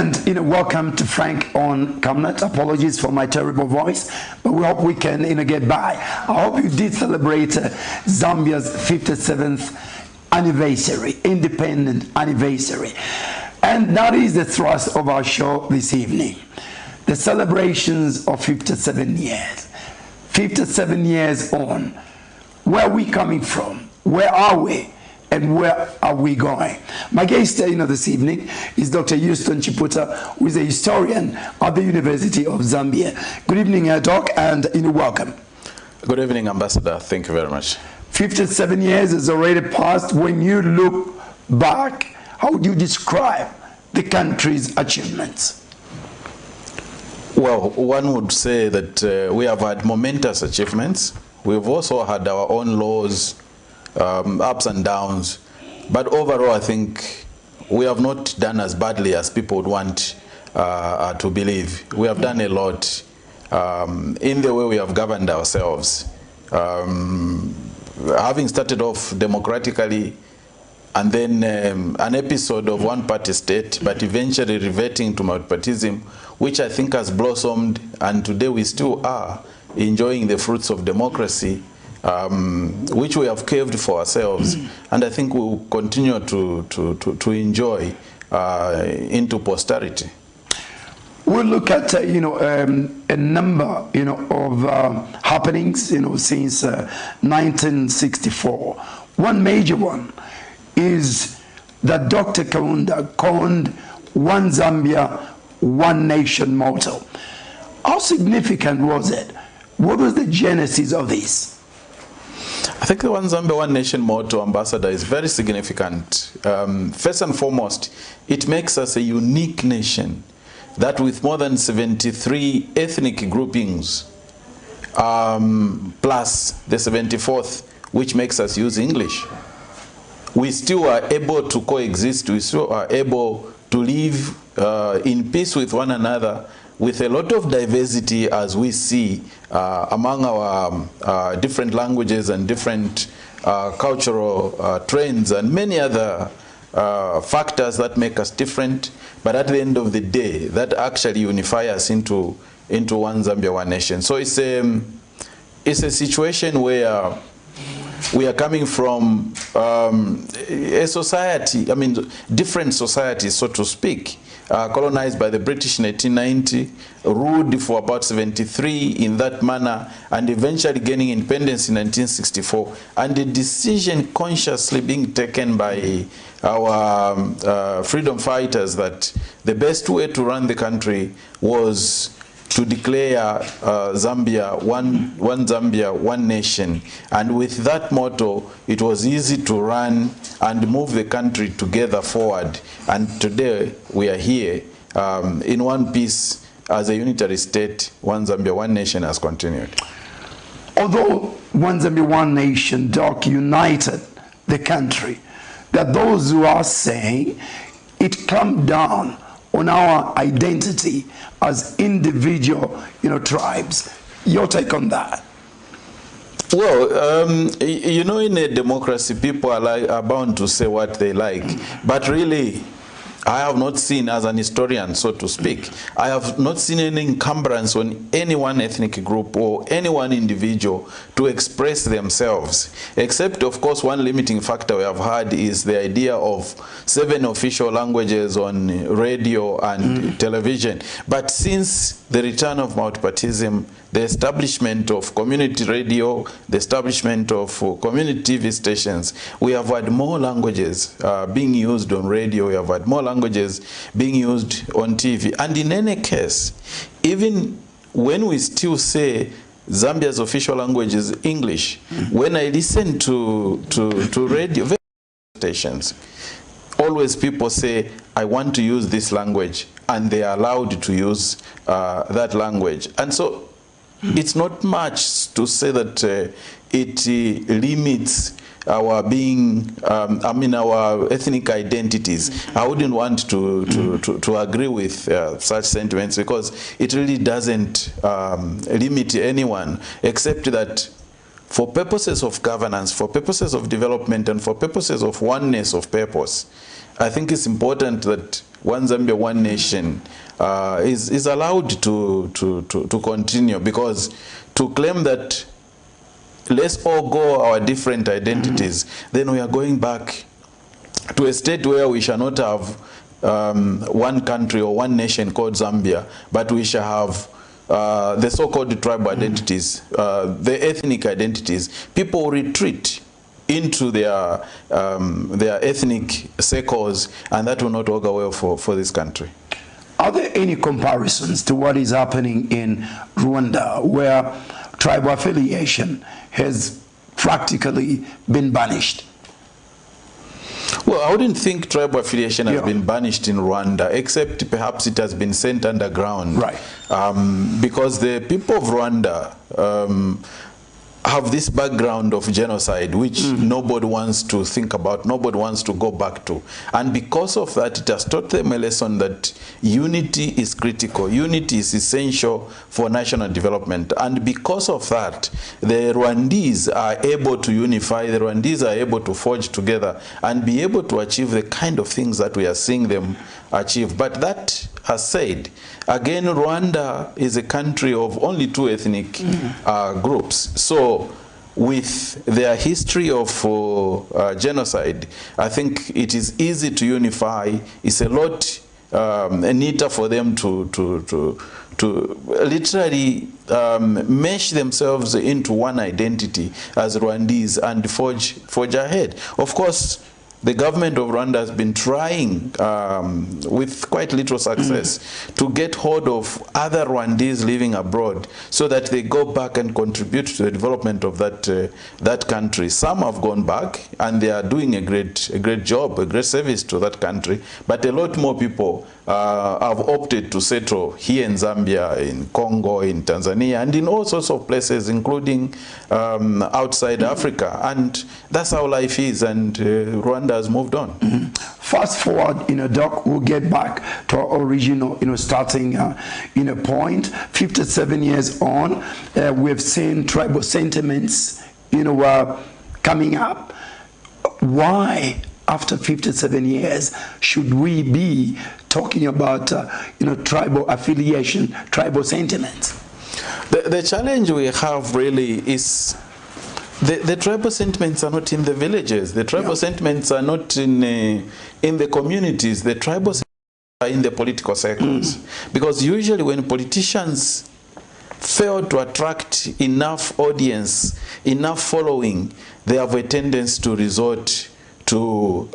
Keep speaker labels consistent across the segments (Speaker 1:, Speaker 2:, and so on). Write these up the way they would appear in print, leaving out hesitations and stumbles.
Speaker 1: And welcome to Frank on Camnet. Apologies for my terrible voice, but we hope we can get by. I hope you did celebrate Zambia's 57th anniversary, independent anniversary. And that is the thrust of our show this evening. The celebrations of 57 years. 57 years on. Where are we coming from? Where are we? And where are we going? My guest this evening is Dr. EUSTON CHIPUTA, who is a historian at the University of Zambia. Good evening, Doc, and welcome.
Speaker 2: Good evening, Ambassador. Thank you very much.
Speaker 1: 57 years has already passed. When you look back, how would you describe the country's achievements?
Speaker 2: Well, one would say that we have had momentous achievements. We've also had our own laws, ups and downs, but overall I think we have not done as badly as people would want to believe. We have done a lot in the way we have governed ourselves. Having started off democratically and then an episode of one-party state, but eventually reverting to multipartyism, which I think has blossomed, and today we still are enjoying the fruits of democracy, which we have caved for ourselves, and I think we will continue to enjoy into posterity.
Speaker 1: We'll look at a number of happenings since 1964. One major one is that Dr. Kaunda coined "One Zambia, One Nation" motto. How significant was it? What was the genesis of this?
Speaker 2: I think the One Zambia, One Nation motto, Ambassador, is very significant. First and foremost, it makes us a unique nation that with more than 73 ethnic groupings, plus the 74th, which makes us use English, we still are able to coexist, we still are able to live in peace with one another, with a lot of diversity as we see among our different languages and different cultural trends and many other factors that make us different, but at the end of the day, that actually unify us into One Zambia, One Nation. So it's a situation where we are coming from a society, I mean, different societies, so to speak, colonized by the British in 1890, ruled for about 73 in that manner, and eventually gaining independence in 1964, and the decision consciously being taken by our freedom fighters that the best way to run the country was to declare Zambia, one Zambia, one nation. And with that motto, it was easy to run and move the country together forward. And today, we are here in one piece as a unitary state. One Zambia, one nation has continued.
Speaker 1: Although One Zambia, one nation, Doc, united the country, there are those who are saying it clamped down on our identity as individual, tribes. Your take on that?
Speaker 2: Well, in a democracy, people are bound to say what they like. But really, I have not seen, as an historian, so to speak, I have not seen any encumbrance on any one ethnic group or any one individual to express themselves. Except, of course, one limiting factor we have had is the idea of 7 official languages on radio and television. But since the return of multipartyism, the establishment of community radio, the establishment of community TV stations, we have had more languages being used on radio, we have had more languages being used on TV. And in any case, even when we still say Zambia's official language is English, when I listen to radio stations, always people say, I want to use this language, and they are allowed to use that language. And so it's not much to say that it limits our being, our ethnic identities. I wouldn't want to agree with such sentiments, because it really doesn't limit anyone, except that for purposes of governance, for purposes of development, and for purposes of oneness of purpose, I think it's important that one Zambia, one nation is allowed to continue, because to claim that let's all go our different identities, then we are going back to a state where we shall not have one country or one nation called Zambia, but we shall have the so-called tribal identities, the ethnic identities. People retreat into their ethnic circles, and that will not augur well for this country.
Speaker 1: Are there any comparisons to what is happening in Rwanda, where tribal affiliation has practically been banished?
Speaker 2: Well, I wouldn't think tribal affiliation has been banished in Rwanda, except perhaps it has been sent underground.
Speaker 1: Right.
Speaker 2: Because the people of Rwanda have this background of genocide, which nobody wants to think about, nobody wants to go back to. And because of that, it has taught them a lesson that unity is critical. Unity is essential for national development. And because of that, the Rwandese are able to unify, the Rwandese are able to forge together and be able to achieve the kind of things that we are seeing them achieve. But that said, again, Rwanda is a country of only 2 ethnic groups. So with their history of genocide, I think it is easy to unify. It's a lot neater for them to literally mesh themselves into one identity as Rwandese and forge ahead. Of course, the government of Rwanda has been trying, with quite little success, to get hold of other Rwandese living abroad so that they go back and contribute to the development of that country. Some have gone back and they are doing a great job, a great service to that country. But a lot more people have opted to settle here in Zambia, in Congo, in Tanzania, and in all sorts of places, including outside Africa. And that's how life is, and Rwanda has moved on.
Speaker 1: Fast forward, Doc, we'll get back to our original, starting, point. 57 years on, we've seen tribal sentiments, coming up. Why, after 57 years, should we be talking about, tribal affiliation, tribal sentiments?
Speaker 2: The challenge we have really is the tribal sentiments are not in the villages. The tribal sentiments are not in the communities. The tribal sentiments are in the political circles. Because usually when politicians fail to attract enough audience, enough following, they have a tendency to resort to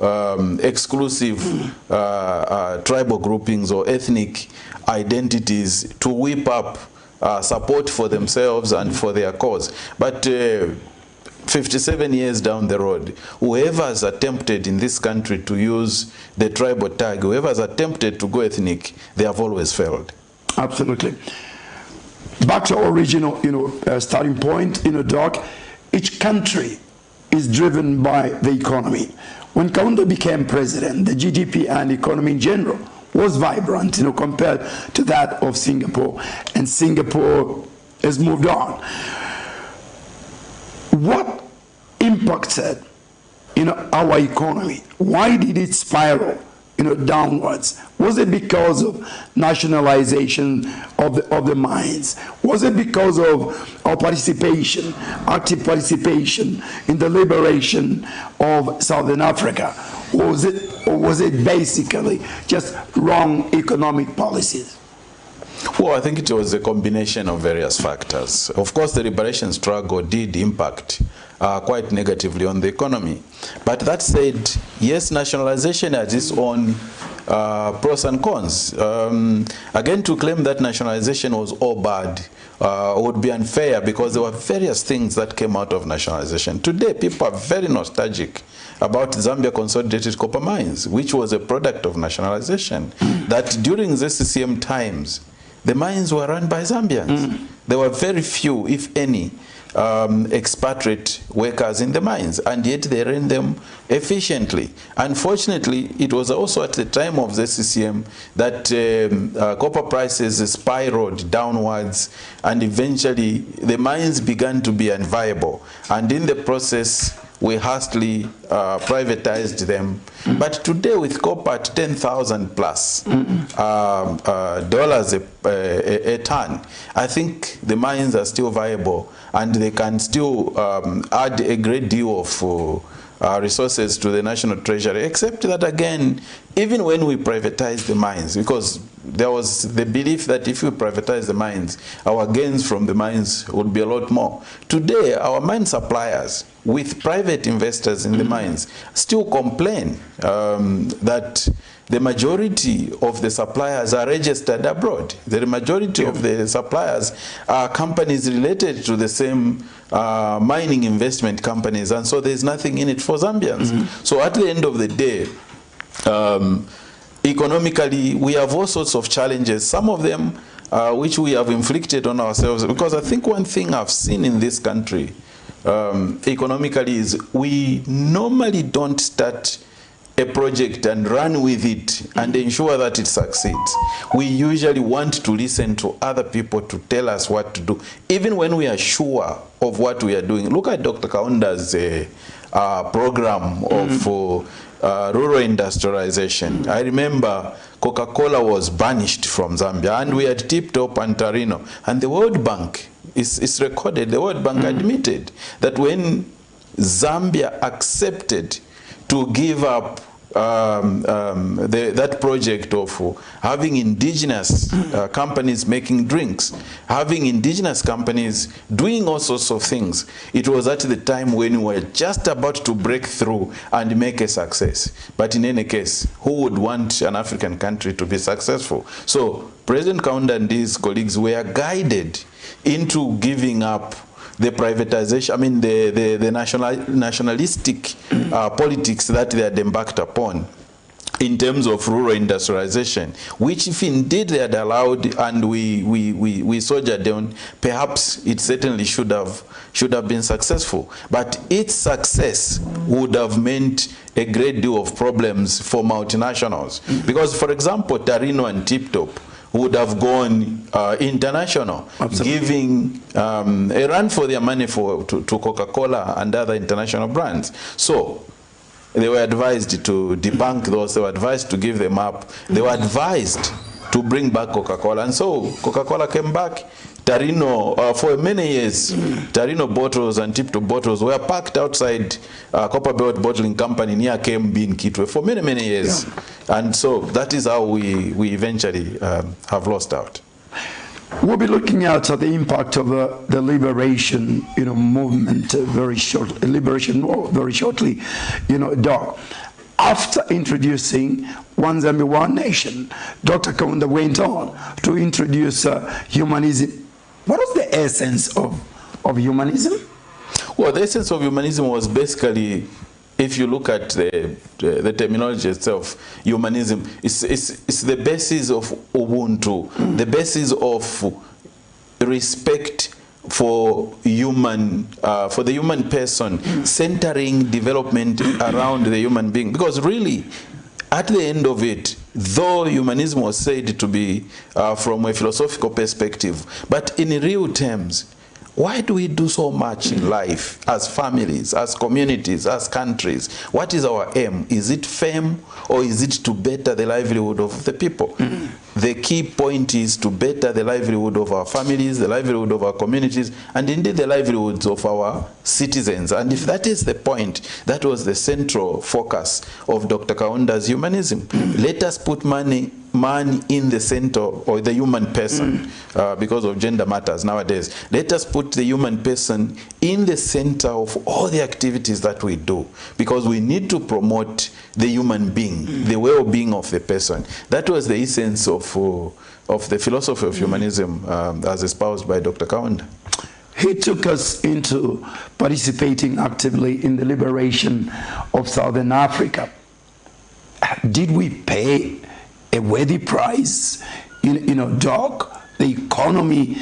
Speaker 2: exclusive tribal groupings or ethnic identities to whip up support for themselves and for their cause. But 57 years down the road, whoever has attempted in this country to use the tribal tag, whoever has attempted to go ethnic, they have always failed.
Speaker 1: Absolutely. Back to our original, starting point, Doc, each country is driven by the economy. When Kaunda became president, the GDP and economy in general was vibrant, compared to that of Singapore, and Singapore has moved on. What impacted, our economy? Why did it spiral, downwards? Was it because of nationalization of the mines? Was it because of our participation, active participation in the liberation of Southern Africa? Or was it basically just wrong economic policies?
Speaker 2: Well, I think it was a combination of various factors. Of course, the liberation struggle did impact quite negatively on the economy. But that said, yes, nationalization has its own pros and cons. Again, to claim that nationalization was all bad would be unfair, because there were various things that came out of nationalization. Today, people are very nostalgic about Zambia Consolidated Copper Mines, which was a product of nationalization. That during the CCM times, the mines were run by Zambians. There were very few, if any, expatriate workers in the mines, and yet they ran them efficiently. Unfortunately, it was also at the time of the CCM that copper prices spiraled downwards, and eventually the mines began to be unviable. And in the process, we hastily privatized them. But today with copper at 10,000 plus dollars a ton, I think the mines are still viable, and they can still add a great deal of resources to the national treasury, except that again, even when we privatize the mines, because there was the belief that if we privatize the mines, our gains from the mines would be a lot more. Today, our mine suppliers, with private investors in the mines, still complain that the majority of the suppliers are registered abroad. The majority of the suppliers are companies related to the same mining investment companies, and so there's nothing in it for Zambians. So at the end of the day, economically, we have all sorts of challenges, some of them which we have inflicted on ourselves, because I think one thing I've seen in this country economically is we normally don't start a project and run with it and ensure that it succeeds. We usually want to listen to other people to tell us what to do, even when we are sure of what we are doing. Look at Dr. Kaunda's program of rural industrialization. I remember Coca-Cola was banished from Zambia, and we had Tip-Top and Tarino, and the World Bank is recorded. The World Bank admitted that when Zambia accepted to give up that project of having indigenous companies making drinks, having indigenous companies doing all sorts of things, it was at the time when we were just about to break through and make a success. But in any case, who would want an African country to be successful? So President Kaunda and his colleagues were guided into giving up the privatization, I mean the nationalistic politics that they had embarked upon in terms of rural industrialization, which if indeed they had allowed and we soldiered down, perhaps it certainly should have been successful. But its success would have meant a great deal of problems for multinationals. Because, for example, Tarino and Tip-Top would have gone international, giving a run for their money to Coca-Cola and other international brands. So they were advised to debunk those, they were advised to give them up, they were advised to bring back Coca-Cola, and so Coca-Cola came back. Tarino, for many years, Tarino bottles and Tip-Top bottles were packed outside Copperbelt Bottling Company near KMB in Kitwe for many, many years. Yeah. And so that is how we eventually have lost out.
Speaker 1: We'll be looking at the impact of the liberation, movement very shortly, Doc. After introducing One Zambia, One Nation, Dr. Kaunda went on to introduce humanism. What was the essence of humanism?
Speaker 2: Well, the essence of humanism was basically, if you look at the terminology itself, humanism is the basis of Ubuntu, the basis of respect for the human person, centering development around the human being. Because really, at the end of it, though humanism was said to be from a philosophical perspective, but in real terms, why do we do so much in life as families, as communities, as countries? What is our aim? Is it fame, or is it to better the livelihood of the people? The key point is to better the livelihood of our families, the livelihood of our communities, and indeed the livelihoods of our citizens. And if that is the point, that was the central focus of Dr. Kaunda's humanism. Let us put man in the center, or the human person, because of gender matters nowadays. Let us put the human person in the center of all the activities that we do, because we need to promote the human being, the well-being of the person. That was the essence of the philosophy of humanism as espoused by Dr. Kaunda.
Speaker 1: He took us into participating actively in the liberation of Southern Africa. Did we pay a worthy price? Doc, the economy,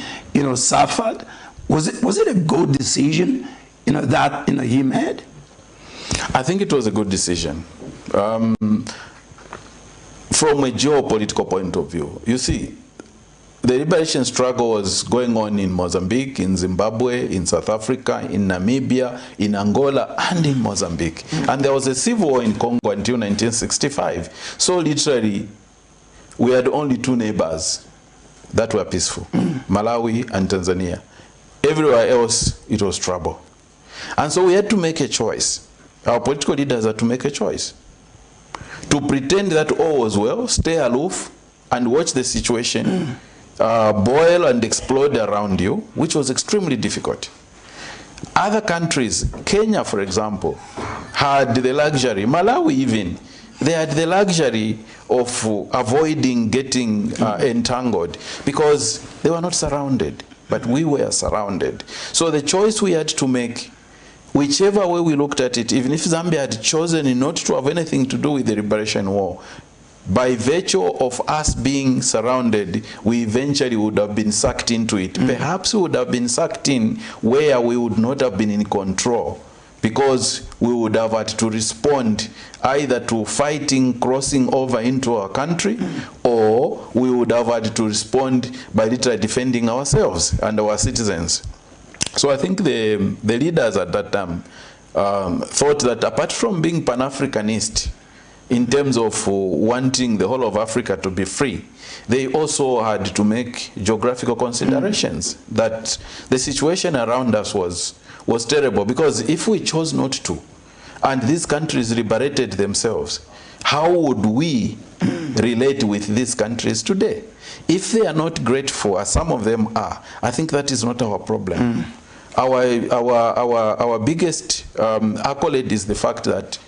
Speaker 1: suffered. Was it a good decision, that he made?
Speaker 2: I think it was a good decision. From a geopolitical point of view, you see, the liberation struggle was going on in Mozambique, in Zimbabwe, in South Africa, in Namibia, in Angola, and in Mozambique. And there was a civil war in Congo until 1965. So literally, we had only two neighbors that were peaceful, Malawi and Tanzania. Everywhere else, it was trouble. And so we had to make a choice. Our political leaders had to make a choice. To pretend that all was well, stay aloof, and watch the situation boil and explode around you, which was extremely difficult. Other countries, Kenya, for example, had the luxury, Malawi even, they had the luxury of avoiding getting entangled because they were not surrounded, but we were surrounded. So the choice we had to make, whichever way we looked at it, even if Zambia had chosen not to have anything to do with the liberation war, by virtue of us being surrounded, we eventually would have been sucked into it. Perhaps we would have been sucked in where we would not have been in control, because we would have had to respond either to fighting crossing over into our country, or we would have had to respond by literally defending ourselves and our citizens. So I think the leaders at that time thought that apart from being Pan-Africanist in terms of wanting the whole of Africa to be free, they also had to make geographical considerations that the situation around us was terrible, because if we chose not to, and these countries liberated themselves, how would we relate with these countries today? If they are not grateful, as some of them are, I think that is not our problem. Our biggest accolade is the fact that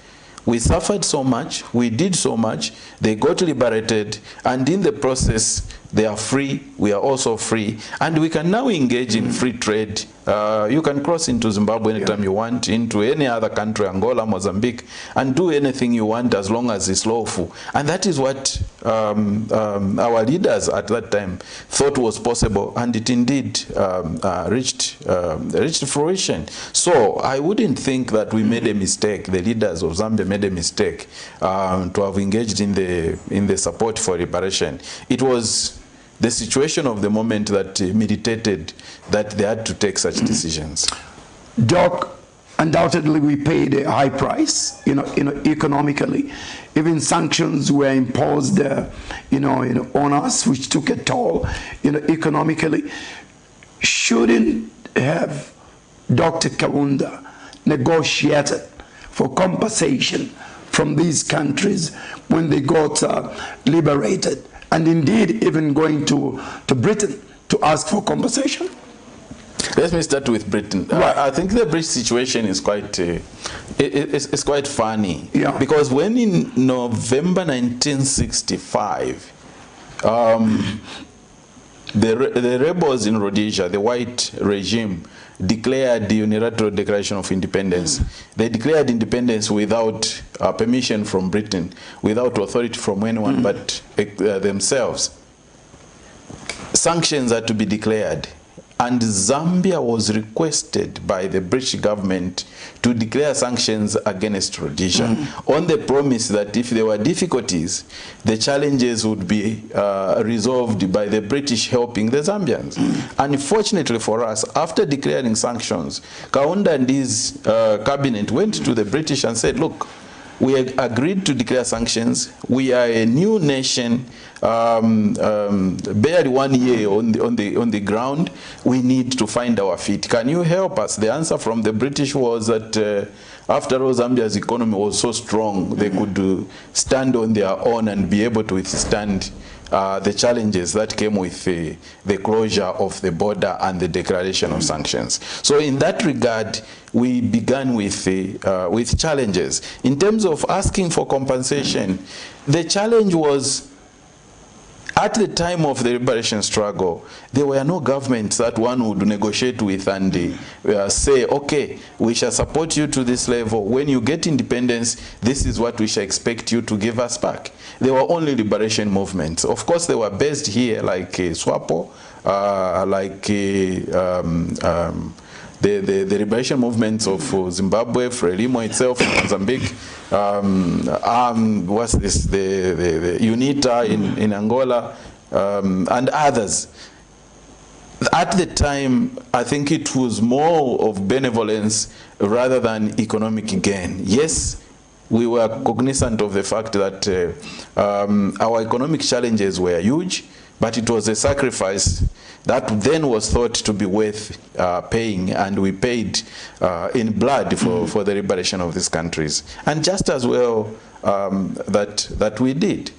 Speaker 2: we suffered so much, we did so much, they got liberated, and in the process, they are free, we are also free, and we can now engage in free trade. You can cross into Zimbabwe anytime you want, into any other country, Angola, Mozambique, and do anything you want as long as it's lawful. And that is what our leaders at that time thought was possible, and it indeed reached fruition. So I wouldn't think that we made a mistake, the leaders of Zambia made a mistake to have engaged in the support for liberation. It was the situation of the moment that militated that they had to take such decisions.
Speaker 1: Doc, undoubtedly we paid a high price, economically. Even sanctions were imposed, on us, which took a toll, economically. Shouldn't have Dr. Kaunda negotiated for compensation from these countries when they got liberated, and indeed even going to Britain to ask for compensation?
Speaker 2: Let me start with Britain.
Speaker 1: Right.
Speaker 2: I think the British situation is quite it's quite funny.
Speaker 1: Yeah.
Speaker 2: Because when in November 1965, the rebels in Rhodesia, the white regime, declared the unilateral declaration of independence. They declared independence without permission from Britain, without authority from anyone but themselves. Sanctions had to be declared, and Zambia was requested by the British government to declare sanctions against Rhodesia on the promise that if there were difficulties, the challenges would be resolved by the British helping the Zambians. Unfortunately for us, after declaring sanctions, Kaunda and his cabinet went to the British and said, look, we agreed to declare sanctions. We are a new nation, barely 1 year on the ground. We need to find our feet. Can you help us? The answer from the British was that after all, Zambia's economy was so strong, they could stand on their own and be able to withstand the challenges that came with the closure of the border and the declaration of sanctions. So in that regard, we began with challenges. In terms of asking for compensation, the challenge was, at the time of the liberation struggle, there were no governments that one would negotiate with and say, okay, we shall support you to this level. When you get independence, this is what we shall expect you to give us back. There were only liberation movements. Of course, they were based here, like SWAPO, like the liberation movements of Zimbabwe, Frelimo itself, Mozambique, what's this, the UNITA in Angola, and others. At the time, I think it was more of benevolence rather than economic gain. Yes, we were cognizant of the fact that our economic challenges were huge, but it was a sacrifice that then was thought to be worth paying, and we paid in blood for the liberation of these countries. And just as well that we did.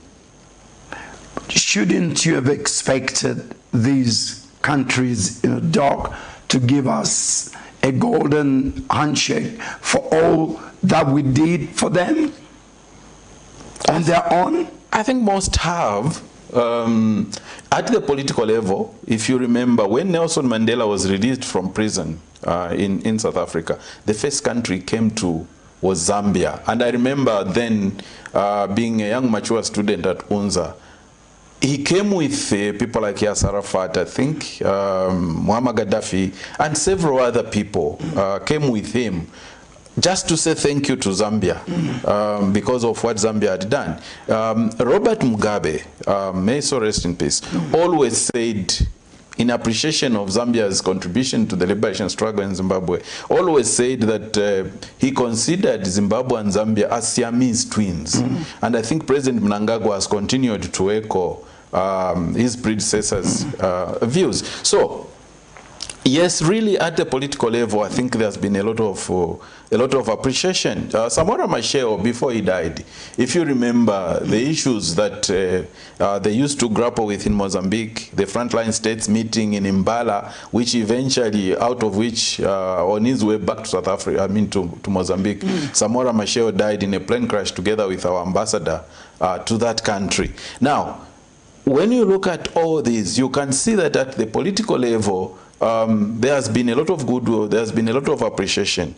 Speaker 1: Shouldn't you have expected these countries in a dock to give us a golden handshake for all that we did for them on their own?
Speaker 2: I think most have. At the political level, if you remember, when Nelson Mandela was released from prison in South Africa, the first country came to was Zambia. And I remember then being a young mature student at UNZA, he came with people like Yasser Arafat, I think, Muammar Gaddafi, and several other people came with him just to say thank you to Zambia because of what Zambia had done. Robert Mugabe, may he so rest in peace, always said, in appreciation of Zambia's contribution to the liberation struggle in Zimbabwe, always said that he considered Zimbabwe and Zambia as Siamese twins. And I think President Mnangagwa has continued to echo his predecessors' views. So, yes, really at the political level, I think there's been a lot of appreciation. Samora Machel, before he died, if you remember the issues that they used to grapple with in Mozambique, the frontline states meeting in Mbala, which eventually, out of which, on his way back to South Africa, I mean to Mozambique, Samora Machel died in a plane crash together with our ambassador to that country. Now, when you look at all these, you can see that at the political level, there has been a lot of goodwill, there has been a lot of appreciation.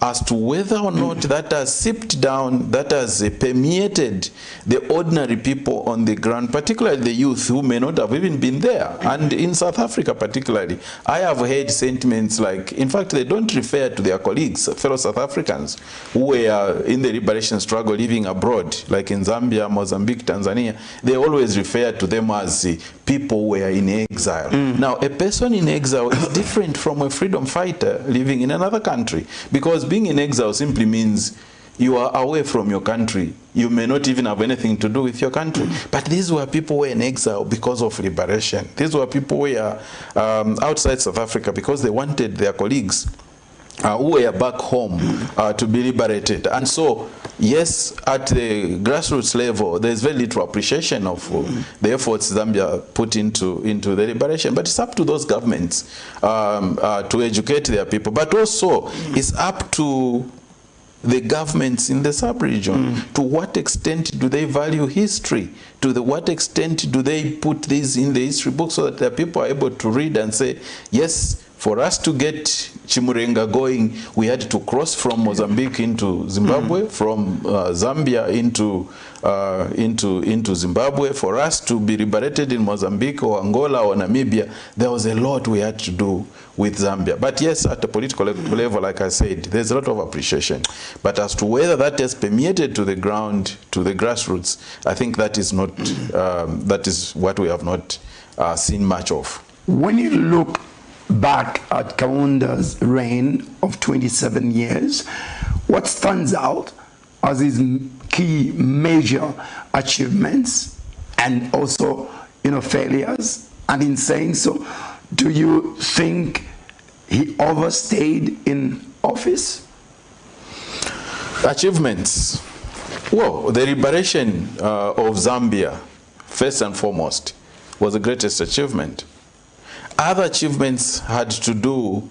Speaker 2: As to whether or not that has seeped down, that has permeated the ordinary people on the ground, particularly the youth who may not have even been there. And in South Africa particularly, I have heard sentiments like, in fact, they don't refer to their colleagues, fellow South Africans who were in the liberation struggle living abroad, like in Zambia, Mozambique, Tanzania. They always refer to them as people who were in exile. Now, a person in exile is different from a freedom fighter living in another country, because being in exile simply means you are away from your country. You may not even have anything to do with your country. But these were people who were in exile because of liberation. These were people who were outside South Africa because they wanted their colleagues who were back home to be liberated. And so, yes, at the grassroots level, there's very little appreciation of the efforts Zambia put into the liberation. But it's up to those governments to educate their people. But also, it's up to the governments in the sub-region. To what extent do they value history? What extent do they put this in the history book so that the people are able to read and say, yes, for us to get Chimurenga going, we had to cross from Mozambique into Zimbabwe, from Zambia into Zimbabwe. For us to be liberated in Mozambique or Angola or Namibia, there was a lot we had to do with Zambia. But yes, at the political level, like I said, there's a lot of appreciation. But as to whether that has permeated to the ground, to the grassroots, I think that is not, that is what we have not seen much of.
Speaker 1: When you look back at Kaunda's reign of 27 years, what stands out as his key major achievements and also, failures? And in saying so, do you think he overstayed in office?
Speaker 2: Achievements. Well, the liberation of Zambia, first and foremost, was the greatest achievement. Other achievements had to do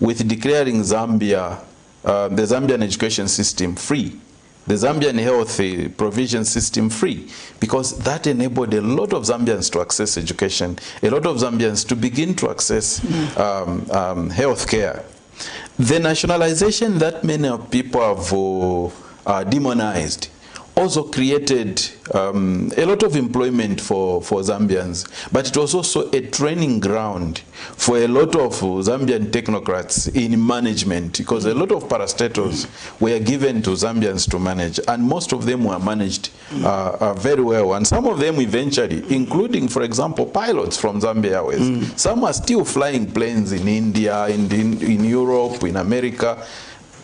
Speaker 2: with declaring Zambia, the Zambian education system free, the Zambian health provision system free, because that enabled a lot of Zambians to access education, a lot of Zambians to begin to access health care. The nationalization that many people have demonized also created a lot of employment for Zambians, but it was also a training ground for a lot of Zambian technocrats in management, because a lot of parastatals were given to Zambians to manage, and most of them were managed very well, and some of them eventually, including, for example, pilots from Zambia Airways. Some are still flying planes in India, in Europe, in America.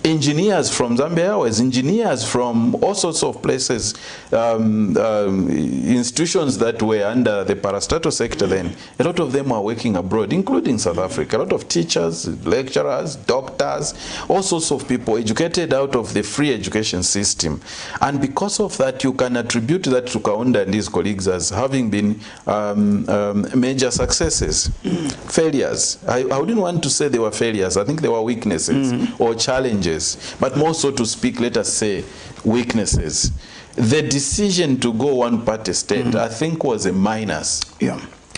Speaker 2: Engineers from Zambia Airways, engineers from all sorts of places, institutions that were under the parastatal sector then, a lot of them are working abroad, including South Africa. A lot of teachers, lecturers, doctors, all sorts of people educated out of the free education system. And because of that, you can attribute that to Kaunda and his colleagues as having been major successes. Failures. I wouldn't want to say they were failures. I think they were weaknesses or challenges. But more so to speak, let us say, weaknesses. The decision to go one-party state, I think, was a minus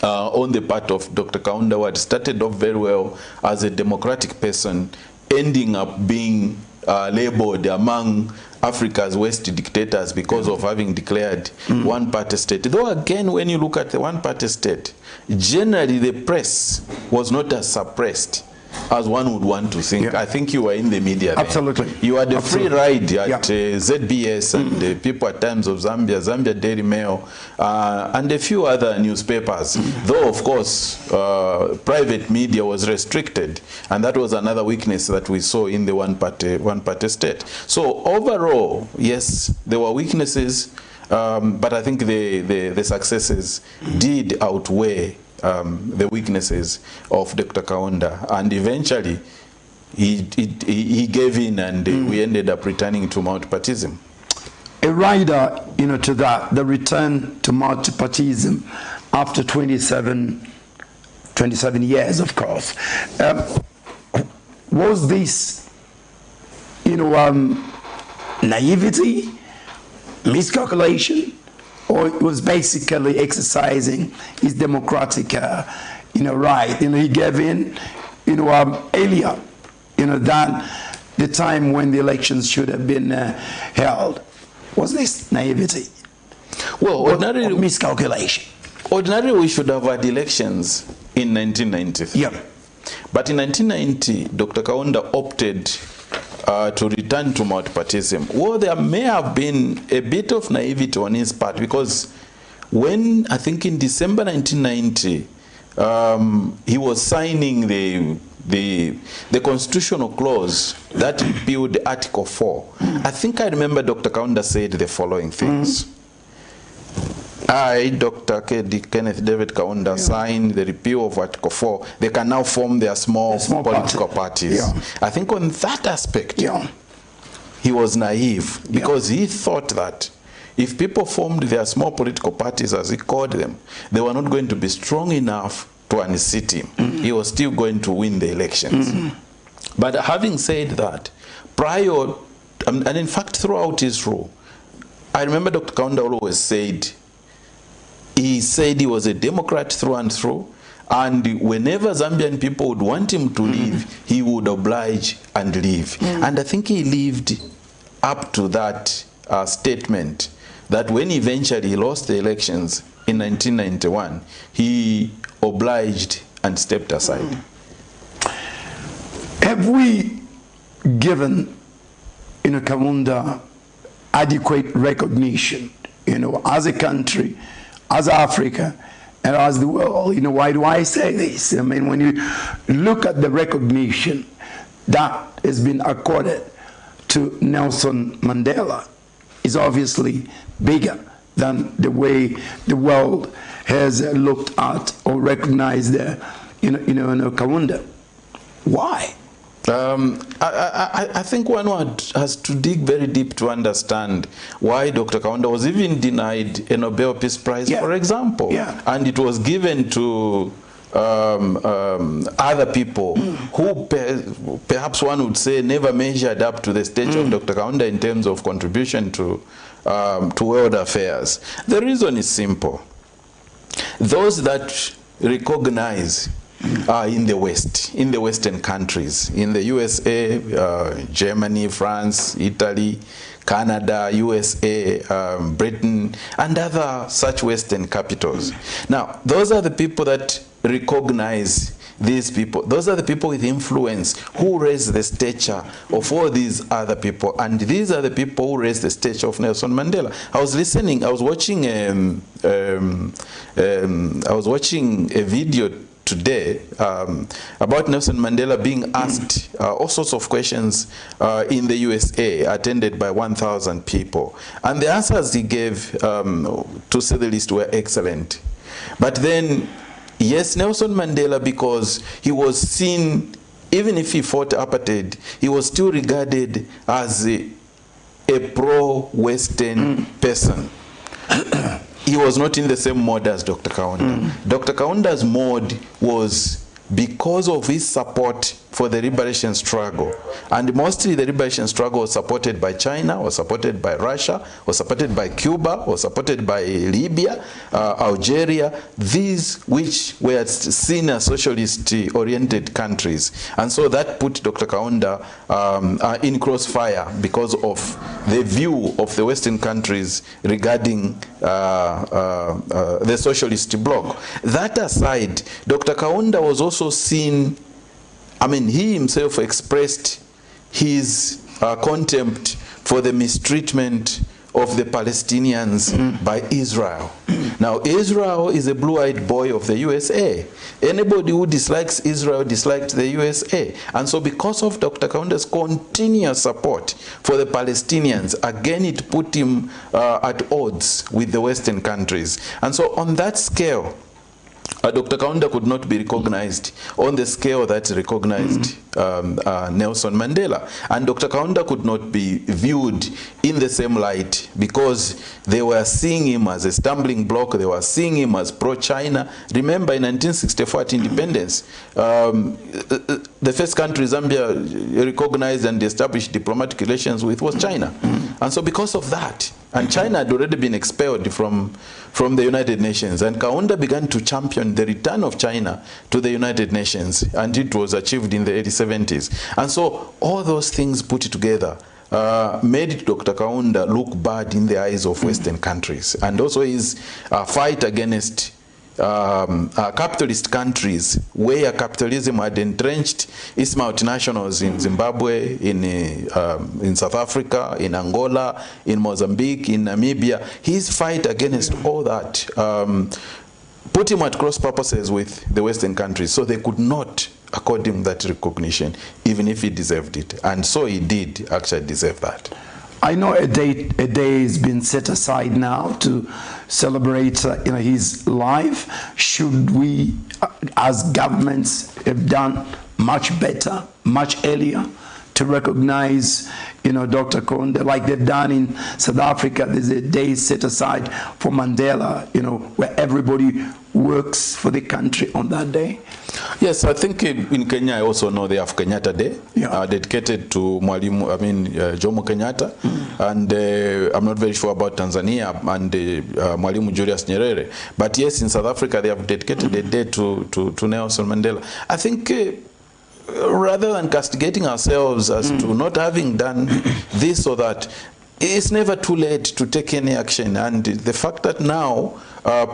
Speaker 2: on the part of Dr. Kaunda, who had started off very well as a democratic person, ending up being labeled among Africa's worst dictators because of having declared one-party state. Though again, when you look at the one-party state, generally the press was not as suppressed as one would want to think. I think you were in the media then.
Speaker 1: Absolutely.
Speaker 2: You had a free ride at ZBS and the People at Times of Zambia, Zambia Daily Mail, and a few other newspapers. Though, of course, private media was restricted, and that was another weakness that we saw in the one-party state. So overall, yes, there were weaknesses, but I think the successes did outweigh the weaknesses of Dr. Kaunda, and eventually he gave in, and we ended up returning to multipartism.
Speaker 1: A rider, to that, the return to multipartism after 27 years, of course. Was this, naivety, miscalculation, or it was basically exercising his democratic, right? He gave in, earlier, than the time when the elections should have been held. Was this naivety?
Speaker 2: Well, ordinarily,
Speaker 1: or miscalculation?
Speaker 2: Ordinarily, we should have had elections in 1990.
Speaker 1: Yeah.
Speaker 2: But in 1990, Dr. Kaunda opted to return to multipartism. Well, there may have been a bit of naivety on his part, because when, I think in December 1990, he was signing the constitutional clause that repealed Article 4. I think I remember Dr. Kaunda said the following things. I, Dr. Kenneth David Kaunda, signed the repeal of Article 4. They can now form their small political parties. I think on that aspect, he was naive, because he thought that if people formed their small political parties, as he called them, they were not going to be strong enough to unseat him. He was still going to win the elections. But having said that, prior, and in fact throughout his rule, I remember Dr. Kaunda always said, he was a Democrat through and through, and whenever Zambian people would want him to leave, he would oblige and leave. And I think he lived up to that statement, that when eventually he lost the elections in 1991, he obliged and stepped aside.
Speaker 1: Have we given, Kaunda adequate recognition, as a country, as Africa, and as the world? Why do I say this? I mean, when you look at the recognition that has been accorded to Nelson Mandela, is obviously bigger than the way the world has looked at or recognized Kaunda. Why?
Speaker 2: I think one has to dig very deep to understand why Dr. Kaunda was even denied a Nobel Peace Prize, for example. And it was given to other people who perhaps one would say never measured up to the stage of Dr. Kaunda in terms of contribution to world affairs. The reason is simple. Those that recognize in the West, in the Western countries, in the USA, Germany, France, Italy, Canada, USA, Britain, and other such Western capitals. Now, those are the people that recognize these people. Those are the people with influence who raise the stature of all these other people, and these are the people who raise the stature of Nelson Mandela. I was watching a video today about Nelson Mandela being asked all sorts of questions in the USA, attended by 1,000 people. And the answers he gave, to say the least, were excellent. But then, yes, Nelson Mandela, because he was seen, even if he fought apartheid, he was still regarded as a pro-Western person. He was not in the same mode as Dr. Kaunda. Dr. Kaunda's mode was because of his support for the liberation struggle. And mostly the liberation struggle was supported by China, was supported by Russia, was supported by Cuba, was supported by Libya, Algeria, these which were seen as socialist-oriented countries. And so that put Dr. Kaunda in crossfire because of the view of the Western countries regarding the socialist bloc. That aside, Dr. Kaunda was also seen, I mean, he himself expressed his contempt for the mistreatment of the Palestinians by Israel. Now, Israel is a blue-eyed boy of the USA. Anybody who dislikes Israel disliked the USA. And so because of Dr. Kaunda's continuous support for the Palestinians, again, it put him at odds with the Western countries. And so on that scale, Dr. Kaunda could not be recognized on the scale that recognized Nelson Mandela. And Dr. Kaunda could not be viewed in the same light because they were seeing him as a stumbling block. They were seeing him as pro-China. Remember, in 1964 at independence, the first country Zambia recognized and established diplomatic relations with was China. And so because of that, and China had already been expelled from the United Nations, and Kaunda began to champion the return of China to the United Nations, and it was achieved in the early 70s. And so all those things put together made Dr. Kaunda look bad in the eyes of Western countries, and also his fight against capitalist countries where capitalism had entrenched its multinationals in Zimbabwe, in South Africa, in Angola, in Mozambique, in Namibia. His fight against all that put him at cross purposes with the Western countries, so they could not accord him that recognition, even if he deserved it. And so he did actually deserve that.
Speaker 1: I know a day has been set aside now to celebrate his life. Should we, as governments, have done much better, much earlier to recognize, Dr. Kaunda, like they've done in South Africa? There's a day set aside for Mandela, where everybody works for the country on that day.
Speaker 2: Yes, I think in Kenya I also know they have Kenyatta Day, dedicated to Jomo Kenyatta, and I'm not very sure about Tanzania and Mwalimu Julius Nyerere. But yes, in South Africa they have dedicated a day to Nelson Mandela. I think rather than castigating ourselves as to not having done this or that, it's never too late to take any action. And the fact that now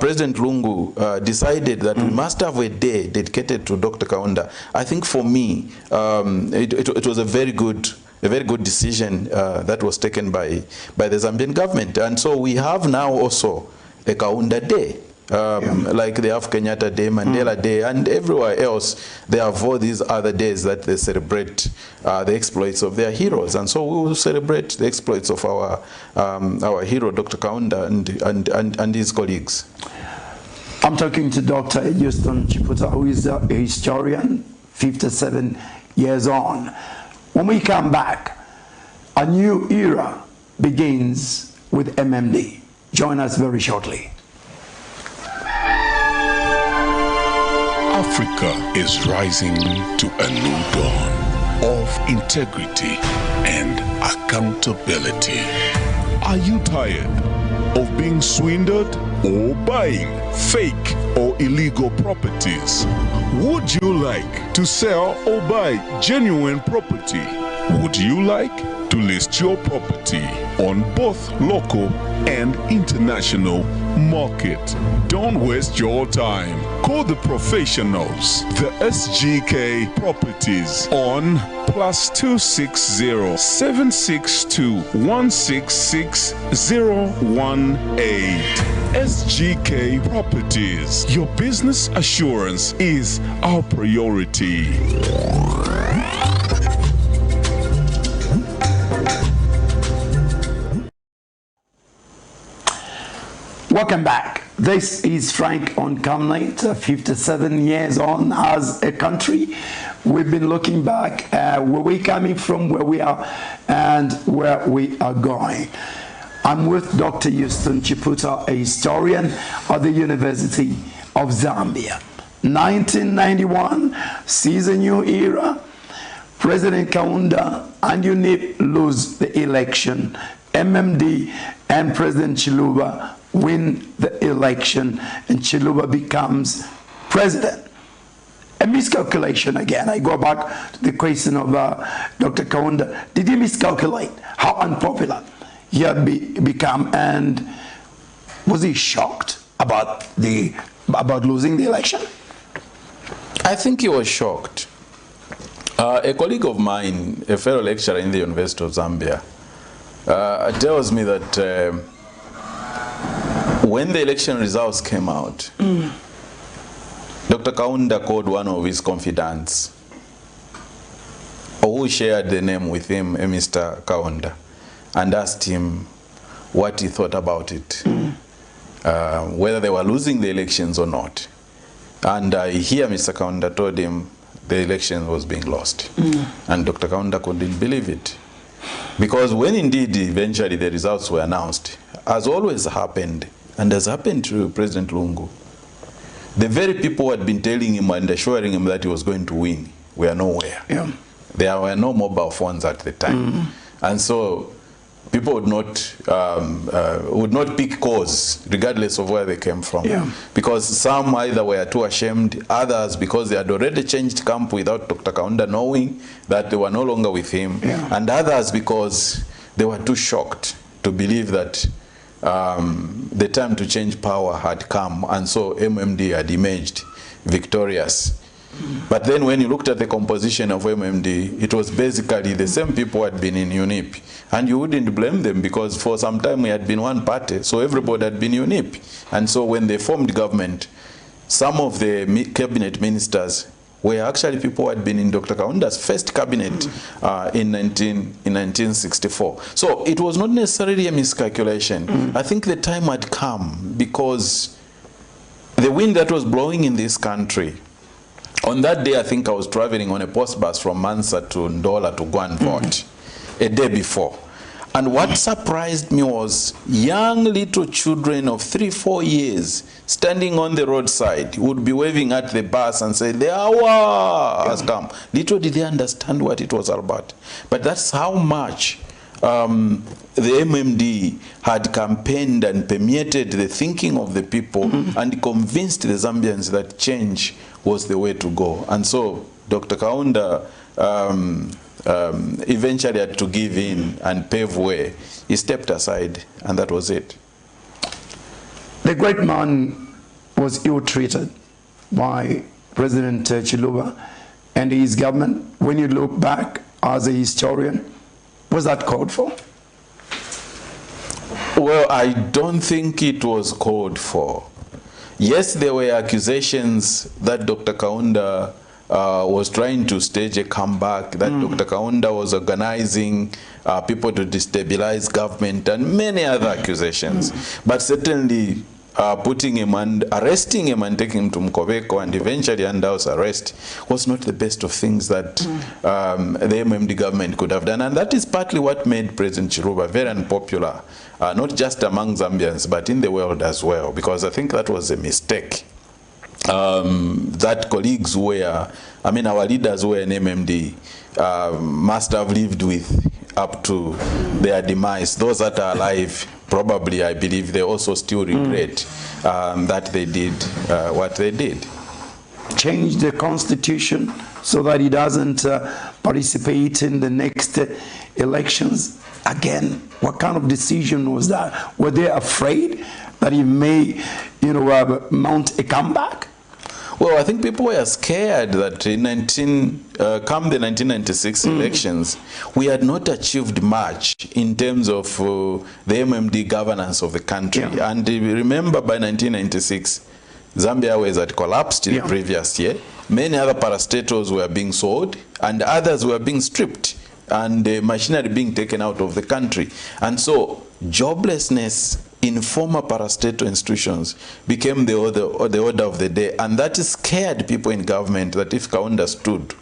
Speaker 2: President Lungu decided that we must have a day dedicated to Dr. Kaunda, I think for me, it was a very good decision that was taken by the Zambian government. And so we have now also a Kaunda Day. Like they have Kenyatta Day, Mandela Day, and everywhere else they have all these other days that they celebrate the exploits of their heroes. And so we will celebrate the exploits of our hero, Dr. Kaunda, and his colleagues.
Speaker 1: I'm talking to Dr. EUSTON CHIPUTA, who is a historian, 57 years on. When we come back, a new era begins with MMD. Join us very shortly.
Speaker 3: Africa is rising to a new dawn of integrity and accountability. Are you tired of being swindled or buying fake or illegal properties? Would you like to sell or buy genuine property? Would you like to list your property on both local and international market? Don't waste your time. Call the professionals, the SGK Properties, on +260 762 166 018. SGK Properties. Your business assurance is our priority.
Speaker 1: Welcome back. This is Frank on Camnet, 57 years on as a country. We've been looking back where we're coming from, where we are, and where we are going. I'm with Dr. EUSTON CHIPUTA, a historian at the University of Zambia. 1991 sees a new era. President Kaunda and UNIP lose the election. MMD and President Chiluba win the election, and Chiluba becomes president. A miscalculation again. I go back to the question of Dr. Kaunda. Did he miscalculate how unpopular he had become, and was he shocked about losing the election?
Speaker 2: I think he was shocked. A colleague of mine, a fellow lecturer in the University of Zambia, tells me that when the election results came out, Dr. Kaunda called one of his confidants, who shared the name with him, Mr. Kaunda, and asked him what he thought about it, whether they were losing the elections or not. And here Mr. Kaunda told him the election was being lost. And Dr. Kaunda couldn't believe it. Because when indeed eventually the results were announced, as always happened, and has happened to President Lungu, the very people who had been telling him and assuring him that he was going to win were nowhere.
Speaker 1: Yeah.
Speaker 2: There were no mobile phones at the time. And so people would not pick cause regardless of where they came from.
Speaker 1: Yeah.
Speaker 2: Because some either were too ashamed, others because they had already changed camp without Dr. Kaunda knowing that they were no longer with him, and others because they were too shocked to believe that the time to change power had come, and so MMD had emerged victorious. But then when you looked at the composition of MMD, it was basically the same people who had been in UNIP. And you wouldn't blame them because for some time we had been one party, so everybody had been UNIP. And so when they formed government, some of the cabinet ministers were actually people who had been in Dr. Kaunda's first cabinet in 1964. So it was not necessarily a miscalculation. I think the time had come because the wind that was blowing in this country, on that day I think I was traveling on a post bus from Mansa to Ndola to go and vote a day before. And what surprised me was young little children of 3-4 years standing on the roadside would be waving at the bus and say, the hour has come. Little did they understand what it was all about. But that's how much the MMD had campaigned and permeated the thinking of the people and convinced the Zambians that change was the way to go. And so Dr. Kaunda eventually had to give in and pave way. He stepped aside, and that was it.
Speaker 1: The great man was ill-treated by President Chiluba and his government. When you look back as a historian, was that called for?
Speaker 2: Well, I don't think it was called for. Yes, there were accusations that Dr. Kaunda was trying to stage a comeback, that Dr. Kaunda was organizing people to destabilize government, and many other accusations. But certainly putting him and arresting him and taking him to Mkobeko and eventually under house arrest was not the best of things that the MMD government could have done. And that is partly what made President Chiluba very unpopular, not just among Zambians, but in the world as well, because I think that was a mistake. That colleagues who were, I mean our leaders who were in MMD must have lived with up to their demise. Those that are alive, probably, I believe, they also still regret that they did what they did.
Speaker 1: Change the constitution so that he doesn't participate in the next elections again. What kind of decision was that? Were they afraid that he may, mount a comeback?
Speaker 2: Well, I think people were scared that in come the 1996 elections, we had not achieved much in terms of the MMD governance of the country.
Speaker 1: Yeah.
Speaker 2: And remember, by 1996, Zambia Airways had collapsed in the previous year. Many other parastatals were being sold, and others were being stripped, and machinery being taken out of the country. And so joblessness in former parastatal institutions became the order of the day, and that scared people in government that if Kaunda stood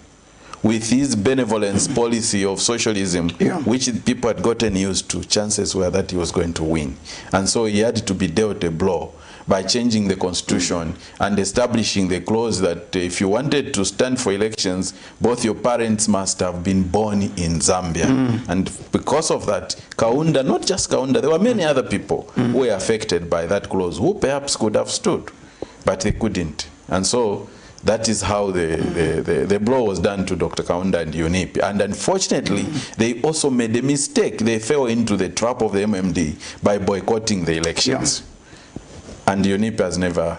Speaker 2: with his benevolence policy of socialism, which people had gotten used to, chances were that he was going to win. And so he had to be dealt a blow by changing the constitution and establishing the clause that if you wanted to stand for elections, both your parents must have been born in Zambia. And because of that, Kaunda, not just Kaunda, there were many other people who were affected by that clause, who perhaps could have stood, but they couldn't. And so that is how the blow was done to Dr. Kaunda and UNIP. And unfortunately, they also made a mistake. They fell into the trap of the MMD by boycotting the elections. And UNIP has never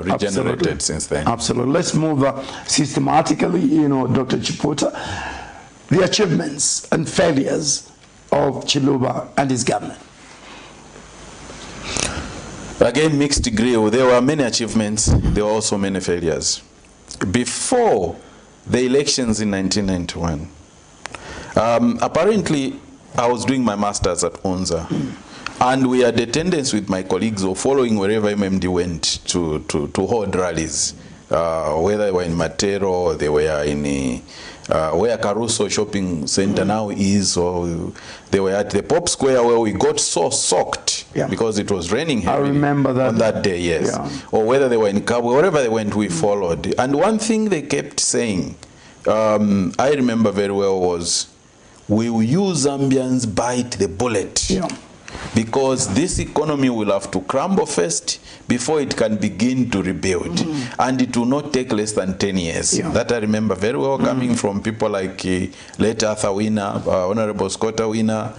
Speaker 2: regenerated since then.
Speaker 1: Absolutely. Let's move systematically, Dr. Chiputa, the achievements and failures of Chiluba and his government.
Speaker 2: Again, mixed degree. There were many achievements. There were also many failures. Before the elections in 1991, apparently I was doing my master's at UNZA. And we had a tendency with my colleagues of following wherever MMD went to hold rallies, whether they were in Matero or they were in where Caruso Shopping Center now is, or they were at the Pop Square where we got so soaked because it was raining heavily.
Speaker 1: I remember that.
Speaker 2: On that day, yes. Or whether they were in Kabwe, wherever they went, we followed. And one thing they kept saying, I remember very well, was, we will use Zambians bite the bullet. Because this economy will have to crumble first before it can begin to rebuild. And it will not take less than 10 years. That I remember very well, coming from people like late Arthur Wina, Honorable Scott Wina,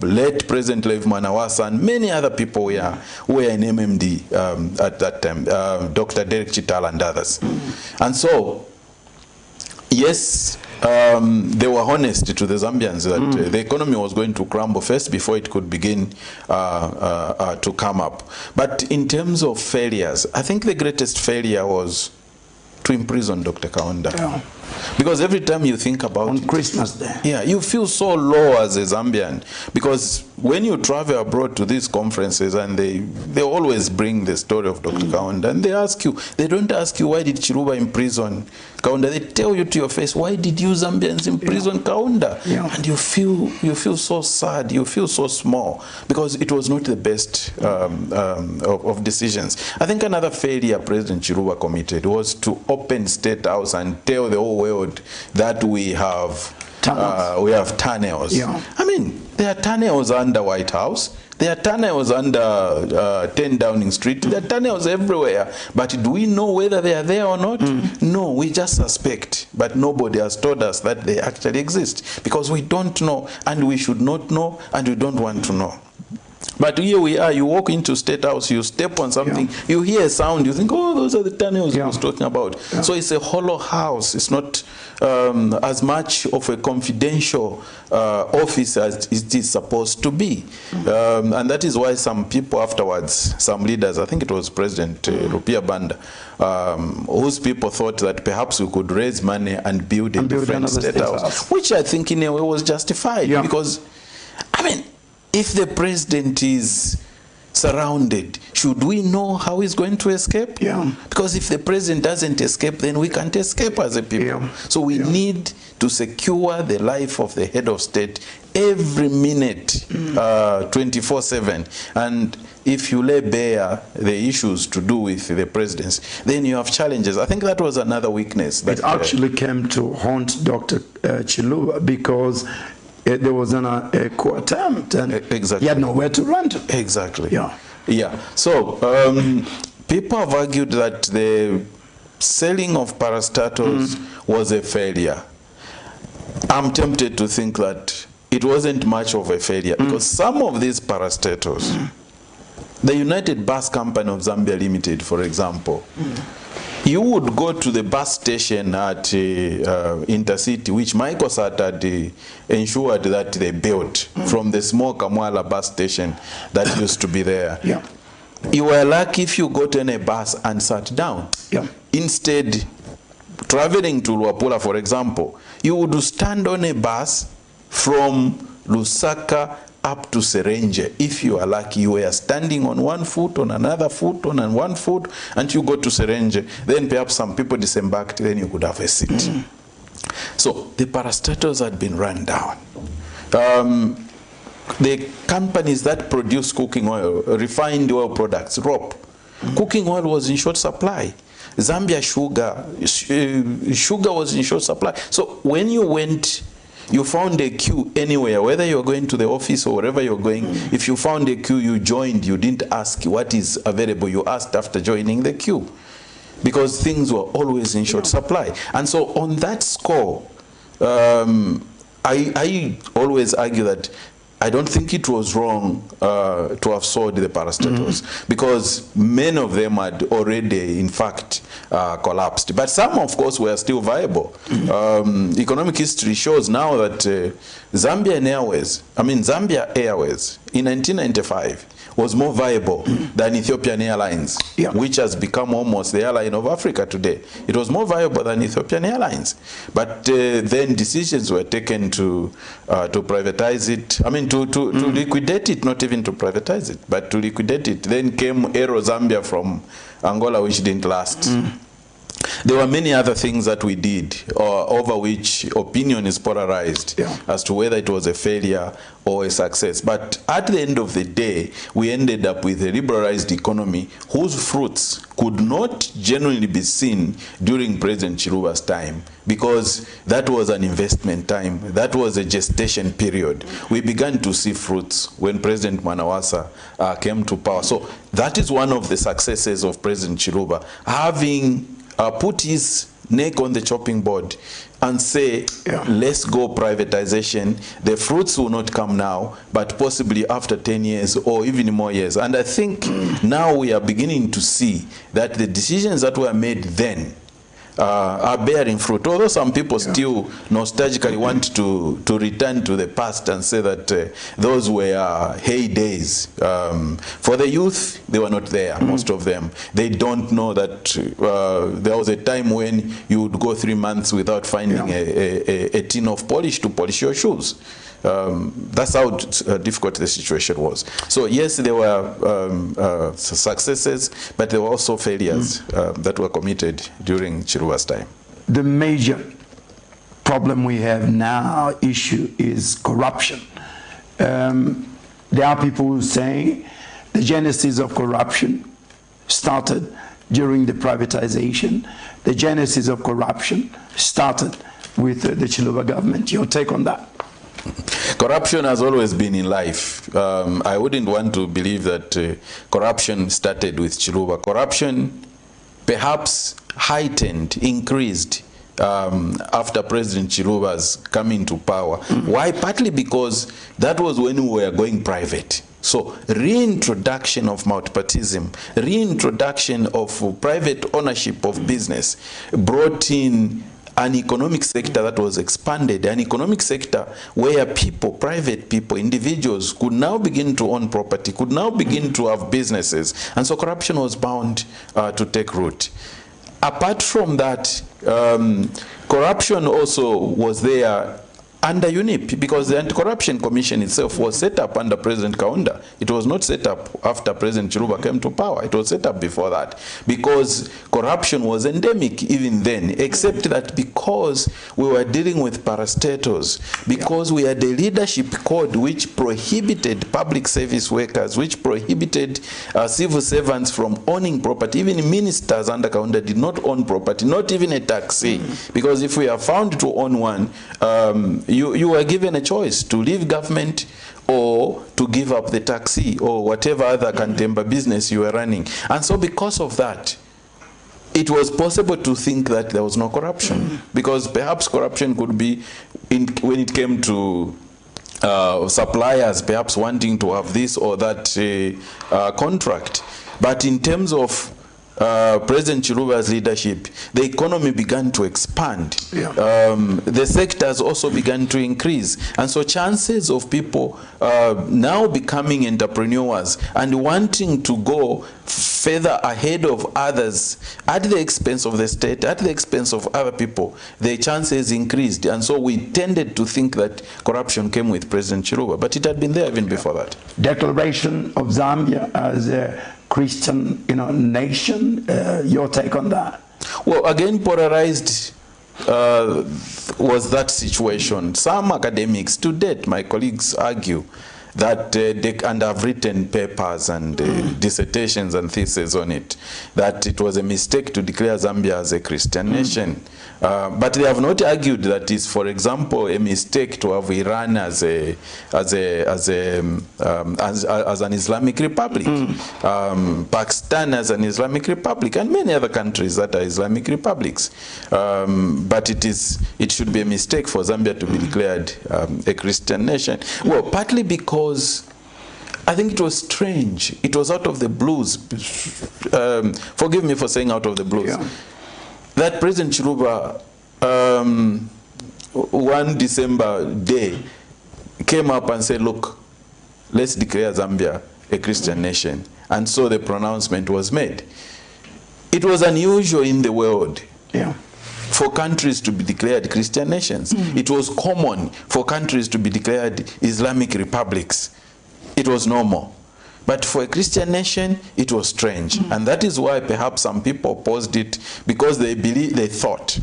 Speaker 2: late President Lev Manawasa, and many other people who were in MMD at that time, Dr. Derek Chital and others. And so, yes, they were honest to the Zambians that the economy was going to crumble first before it could begin to come up. But in terms of failures, I think the greatest failure was to imprison Dr. Kaunda. Because every time you think about
Speaker 1: on Christmas Day,
Speaker 2: you feel so low as a Zambian, because when you travel abroad to these conferences, and they always bring the story of Dr. Kaunda, and they ask you, they don't ask you why did Chiluba imprison Kaunda, they tell you to your face, why did you Zambians imprison Kaunda? And you feel so sad, you feel so small, because it was not the best of decisions. I think another failure President Chiluba committed was to open State House and tell the whole world that we have tunnels. I mean, there are tunnels under White House, there are tunnels under 10 Downing Street, there are tunnels everywhere. But do we know whether they are there or not? No, we just suspect. But nobody has told us that they actually exist, because we don't know, and we should not know, and we don't want to know. But here we are, you walk into State House, you step on something, you hear a sound, you think, oh, those are the tunnels he was talking about. So it's a hollow house. It's not as much of a confidential office as it is supposed to be. And that is why some people afterwards, some leaders, I think it was President Rupia Banda, whose people thought that perhaps we could raise money and build a different State House, which I think in a way was justified. Because, I mean, if the president is surrounded, should we know how he's going to escape? Because if the president doesn't escape, then we can't escape as a people. So we need to secure the life of the head of state every minute, 24/7. And if you lay bare the issues to do with the presidency, then you have challenges. I think that was another weakness. That
Speaker 1: it actually came to haunt Dr. Chiluba, because there was a coup attempt, and
Speaker 2: exactly.
Speaker 1: he had nowhere to run to.
Speaker 2: Exactly.
Speaker 1: Yeah.
Speaker 2: Yeah. So people have argued that the selling of parastatals was a failure. I'm tempted to think that it wasn't much of a failure because some of these parastatals, the United Bus Company of Zambia Limited, for example, you would go to the bus station at Intercity, which Microsat had ensured that they built from the small Kamwala bus station that used to be there.
Speaker 1: Yeah.
Speaker 2: You were lucky if you got on a bus and sat down.
Speaker 1: Yeah.
Speaker 2: Instead, traveling to Luapula, for example, you would stand on a bus from Lusaka up to Serenje. If you are lucky, you were standing on one foot, on another foot, on one foot, and you go to Serenje. Then perhaps some people disembarked, then you could have a seat. So the parastatals had been run down. The companies that produce cooking oil, refined oil products, ROP, cooking oil was in short supply. Zambia sugar was in short supply. So when you went, you found a queue anywhere, whether you're going to the office or wherever you're going, if you found a queue, you joined, you didn't ask what is available, you asked after joining the queue. Because things were always in short supply. And so on that score, I always argue that I don't think it was wrong to have sold the parastatals because many of them had already, in fact, collapsed. But some, of course, were still viable. Economic history shows now that Zambia Airways in 1995 was more viable than Ethiopian Airlines, which has become almost the airline of Africa today. It was more viable than Ethiopian Airlines. But then decisions were taken to privatize it. I mean, to liquidate it, not even to privatize it, but to liquidate it. Then came Aero Zambia from Angola, which didn't last. There were many other things that we did over which opinion is polarized as to whether it was a failure or a success. But at the end of the day, we ended up with a liberalized economy whose fruits could not genuinely be seen during President Chiluba's time because that was an investment time. That was a gestation period. We began to see fruits when President Mwanawasa came to power. So that is one of the successes of President Chiluba, having put his neck on the chopping board and say, let's go privatization. The fruits will not come now, but possibly after 10 years or even more years. And I think now we are beginning to see that the decisions that were made then are bearing fruit. Although some people still nostalgically want to return to the past and say that those were heydays. For the youth, they were not there, most of them. They don't know that there was a time when you would go 3 months without finding a tin of polish to polish your shoes. That's how difficult the situation was. So yes, there were successes, but there were also failures that were committed during Chiluba's time.
Speaker 1: The major problem we have now issue is corruption. There are people saying the genesis of corruption started during the privatization. The genesis of corruption started with the Chiluba government. Your take on that?
Speaker 2: Corruption has always been in life. I wouldn't want to believe that corruption started with Chiluba. Corruption perhaps heightened, increased after President Chiluba's coming to power. Why? Partly because that was when we were going private. So reintroduction of multipartism, reintroduction of private ownership of business brought in an economic sector that was expanded, an economic sector where people, private people, individuals could now begin to own property, could now begin to have businesses. And so corruption was bound to take root. Apart from that, corruption also was there under UNIP, because the Anti-Corruption Commission itself was set up under President Kaunda. It was not set up after President Chiluba came to power. It was set up before that, because corruption was endemic even then, except that because we were dealing with parastatals, because we had a leadership code which prohibited public service workers, which prohibited civil servants from owning property. Even ministers under Kaunda did not own property, not even a taxi, because if we are found to own one, you were given a choice to leave government or to give up the taxi or whatever other Kantemba business you were running. And so because of that, it was possible to think that there was no corruption, because perhaps corruption could be when it came to suppliers perhaps wanting to have this or that contract. But in terms of President Chiluba's leadership, the economy began to expand. The sectors also began to increase. And so chances of people now becoming entrepreneurs and wanting to go further ahead of others at the expense of the state, at the expense of other people, the chances increased. And so we tended to think that corruption came with President Chiluba, but it had been there even before that. Declaration of Zambia as a Christian, nation. Your take on that? Well, again, polarized was that situation. Some academics, to date, my colleagues argue that and have written papers and dissertations and theses on it, that it was a mistake to declare Zambia as a Christian nation. But they have not argued that it's, for example, a mistake to have Iran as an Islamic republic, Pakistan as an Islamic republic, and many other countries that are Islamic republics. But it should be a mistake for Zambia to be declared a Christian nation. Well, partly because I think it was strange. It was out of the blues. Forgive me for saying out of the blues. That President Chiluba, one December day, came up and said, look, let's declare Zambia a Christian nation. And so the pronouncement was made. It was unusual in the world for countries to be declared Christian nations. It was common for countries to be declared Islamic republics. It was normal. But for a Christian nation, it was strange. And that is why perhaps some people opposed it, because they thought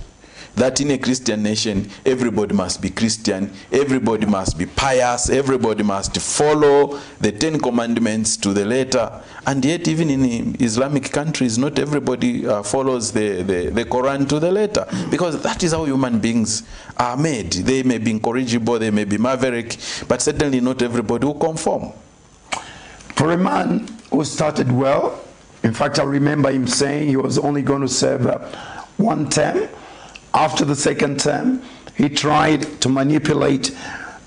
Speaker 2: that in a Christian nation, everybody must be Christian, everybody must be pious, everybody must follow the 10 Commandments to the letter. And yet, even in Islamic countries, not everybody follows the Quran to the letter, because that is how human beings are made. They may be incorrigible, they may be maverick, but certainly not everybody will conform. For a man who started well, in fact, I remember him saying he was only going to serve one term. After the second term, he tried to manipulate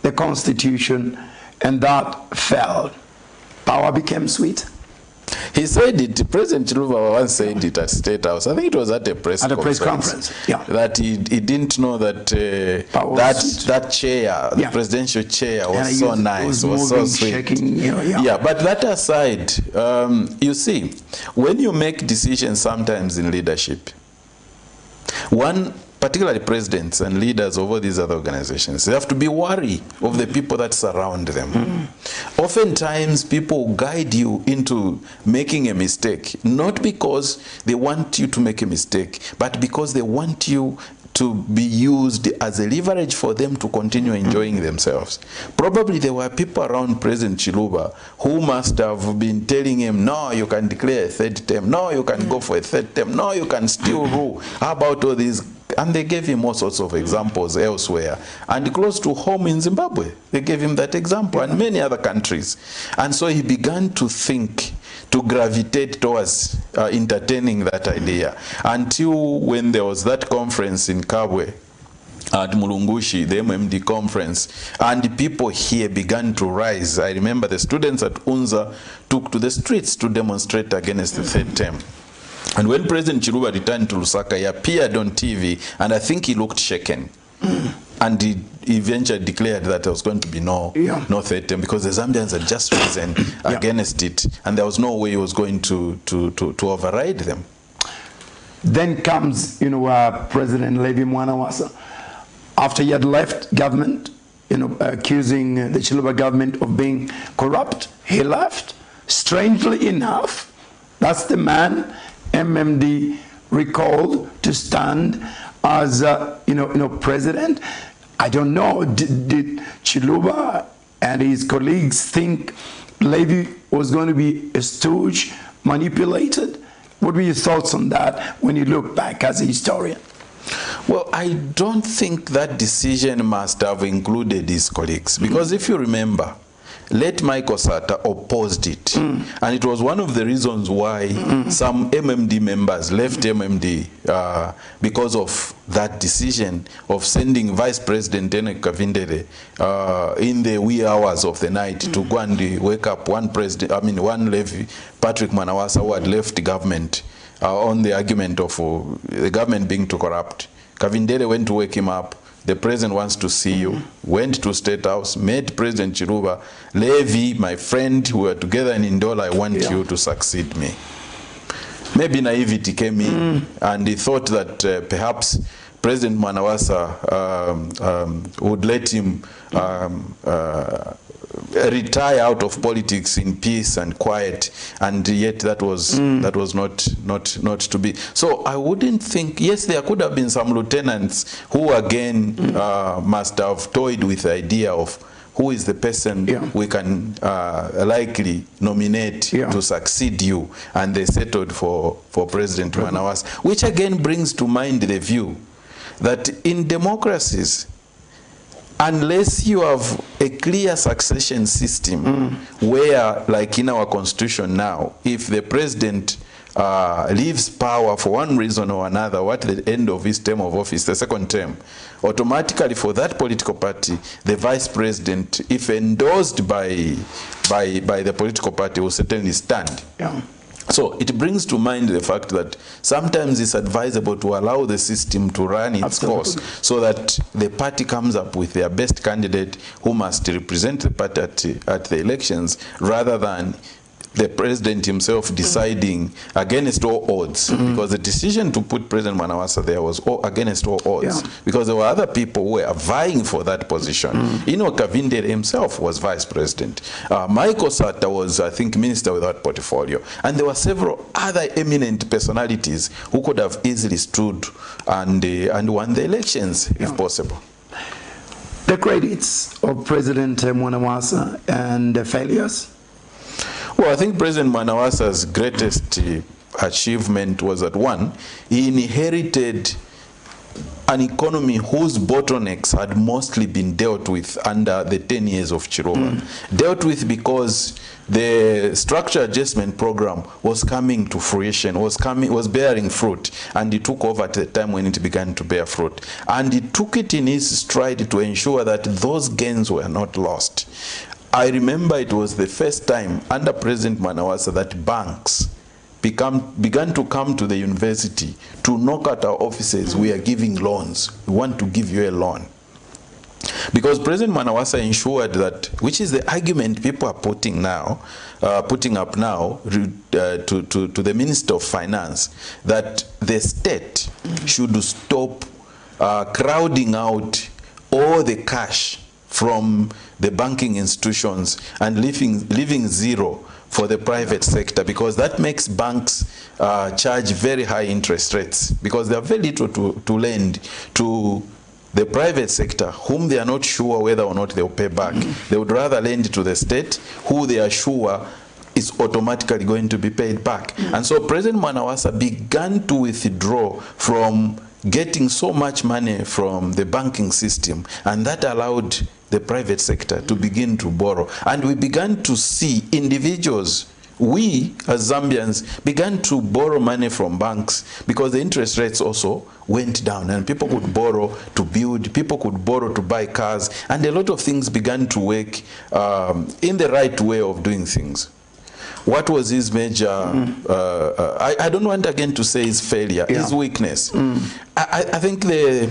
Speaker 2: the constitution, and that failed. Power became sweet. He said it, President Chiluba once said it at State House. I think it was at a press conference. That he didn't know that that chair, the presidential chair, was so nice, was so sweet. Shaking, but that aside, you see, when you make decisions sometimes in leadership, particularly presidents and leaders of all these other organizations, they have to be wary of the people that surround them. Oftentimes, people guide you into making a mistake, not because they want you to make a mistake, but because they want you to be used as a leverage for them to continue enjoying themselves. Probably there were people around President Chiluba who must have been telling him, no, you can declare a third term, no, you can go for a third term, no, you can still rule. How about all these? And they gave him all sorts of examples elsewhere. And close to home in Zimbabwe, they gave him that example, and many other countries. And so he began to think, to gravitate towards entertaining that idea, until when there was that conference in Kabwe at Mulungushi, the MMD conference, and people here began to rise. I remember the students at UNZA took to the streets to demonstrate against the third term. And when President Chiluba returned to Lusaka, he appeared on TV, and I think he looked shaken. And he eventually declared that there was going to be no third term, because the Zambians had just risen against it, and there was no way he was going to override them. Then comes, President Levi Mwanawasa. After he had left government, accusing the Chiluba government of being corrupt, he left. Strangely enough, that's the man MMD recalled to stand as president. I don't know, did Chiluba and his colleagues think Levi was going to be a stooge, manipulated? What were your thoughts on that when you look back as a historian? Well, I don't think that decision must have included his colleagues, because if you remember, late Michael Sata opposed it, and it was one of the reasons why some MMD members left MMD because of that decision of sending Vice President Enoch Kavindere in the wee hours of the night to go and wake up one levy, Patrick Manawasa, who had left the government on the argument of the government being too corrupt. Kavindere went to wake him up. The president wants to see you. Went to State House, met President Chiluba. Levy, my friend, we were together in Ndola. I want you to succeed me. Maybe naivety came in, and he thought that perhaps President Manawasa would let him retire out of politics in peace and quiet, and yet that was not to be. So I wouldn't think. Yes, there could have been some lieutenants who again must have toyed with the idea of who is the person we can likely nominate to succeed you, and they settled for President Manawasa, which again brings to mind the view that in democracies, unless you have a clear succession system where, like in our constitution now, if the president leaves power for one reason or another, or at the end of his term of office, the second term, automatically for that political party, the vice president, if endorsed by the political party, will certainly stand. So it brings to mind the fact that sometimes it's advisable to allow the system to run its course, so that the party comes up with their best candidate who must represent the party at the elections, rather than the president himself deciding against all odds, because the decision to put President Manawasa there was against all odds, because there were other people who were vying for that position. Enoch Kavindere himself was vice president. Michael Sata was, I think, minister without portfolio. And there were several other eminent personalities who could have easily stood and won the elections, if possible.
Speaker 1: The credits of President Manawasa and the failures?
Speaker 2: Well, I think President Manawasa's greatest achievement was that, one, he inherited an economy whose bottlenecks had mostly been dealt with under the 10 years of Chiluba. Dealt with because the structure adjustment program was coming to fruition, was bearing fruit, and he took over at the time when it began to bear fruit. And he took it in his stride to ensure that those gains were not lost. I remember it was the first time under President Manawasa that banks began to come to the university to knock at our offices. We are giving loans. We want to give you a loan. Because President Manawasa ensured that, which is the argument people are putting up now to the Minister of Finance, that the state should stop crowding out all the cash from the banking institutions and leaving zero for the private sector, because that makes banks charge very high interest rates, because they are very little to lend to the private sector, whom they are not sure whether or not they will pay back. They would rather lend to the state, who they are sure is automatically going to be paid back. And so President Manawasa began to withdraw from getting so much money from the banking system, and that allowed the private sector to begin to borrow. And we began to see individuals, we as Zambians, began to borrow money from banks, because the interest rates also went down, and people could borrow to build, people could borrow to buy cars, and a lot of things began to work in the right way of doing things. What was his major, I don't want again to say his failure, his weakness. I think the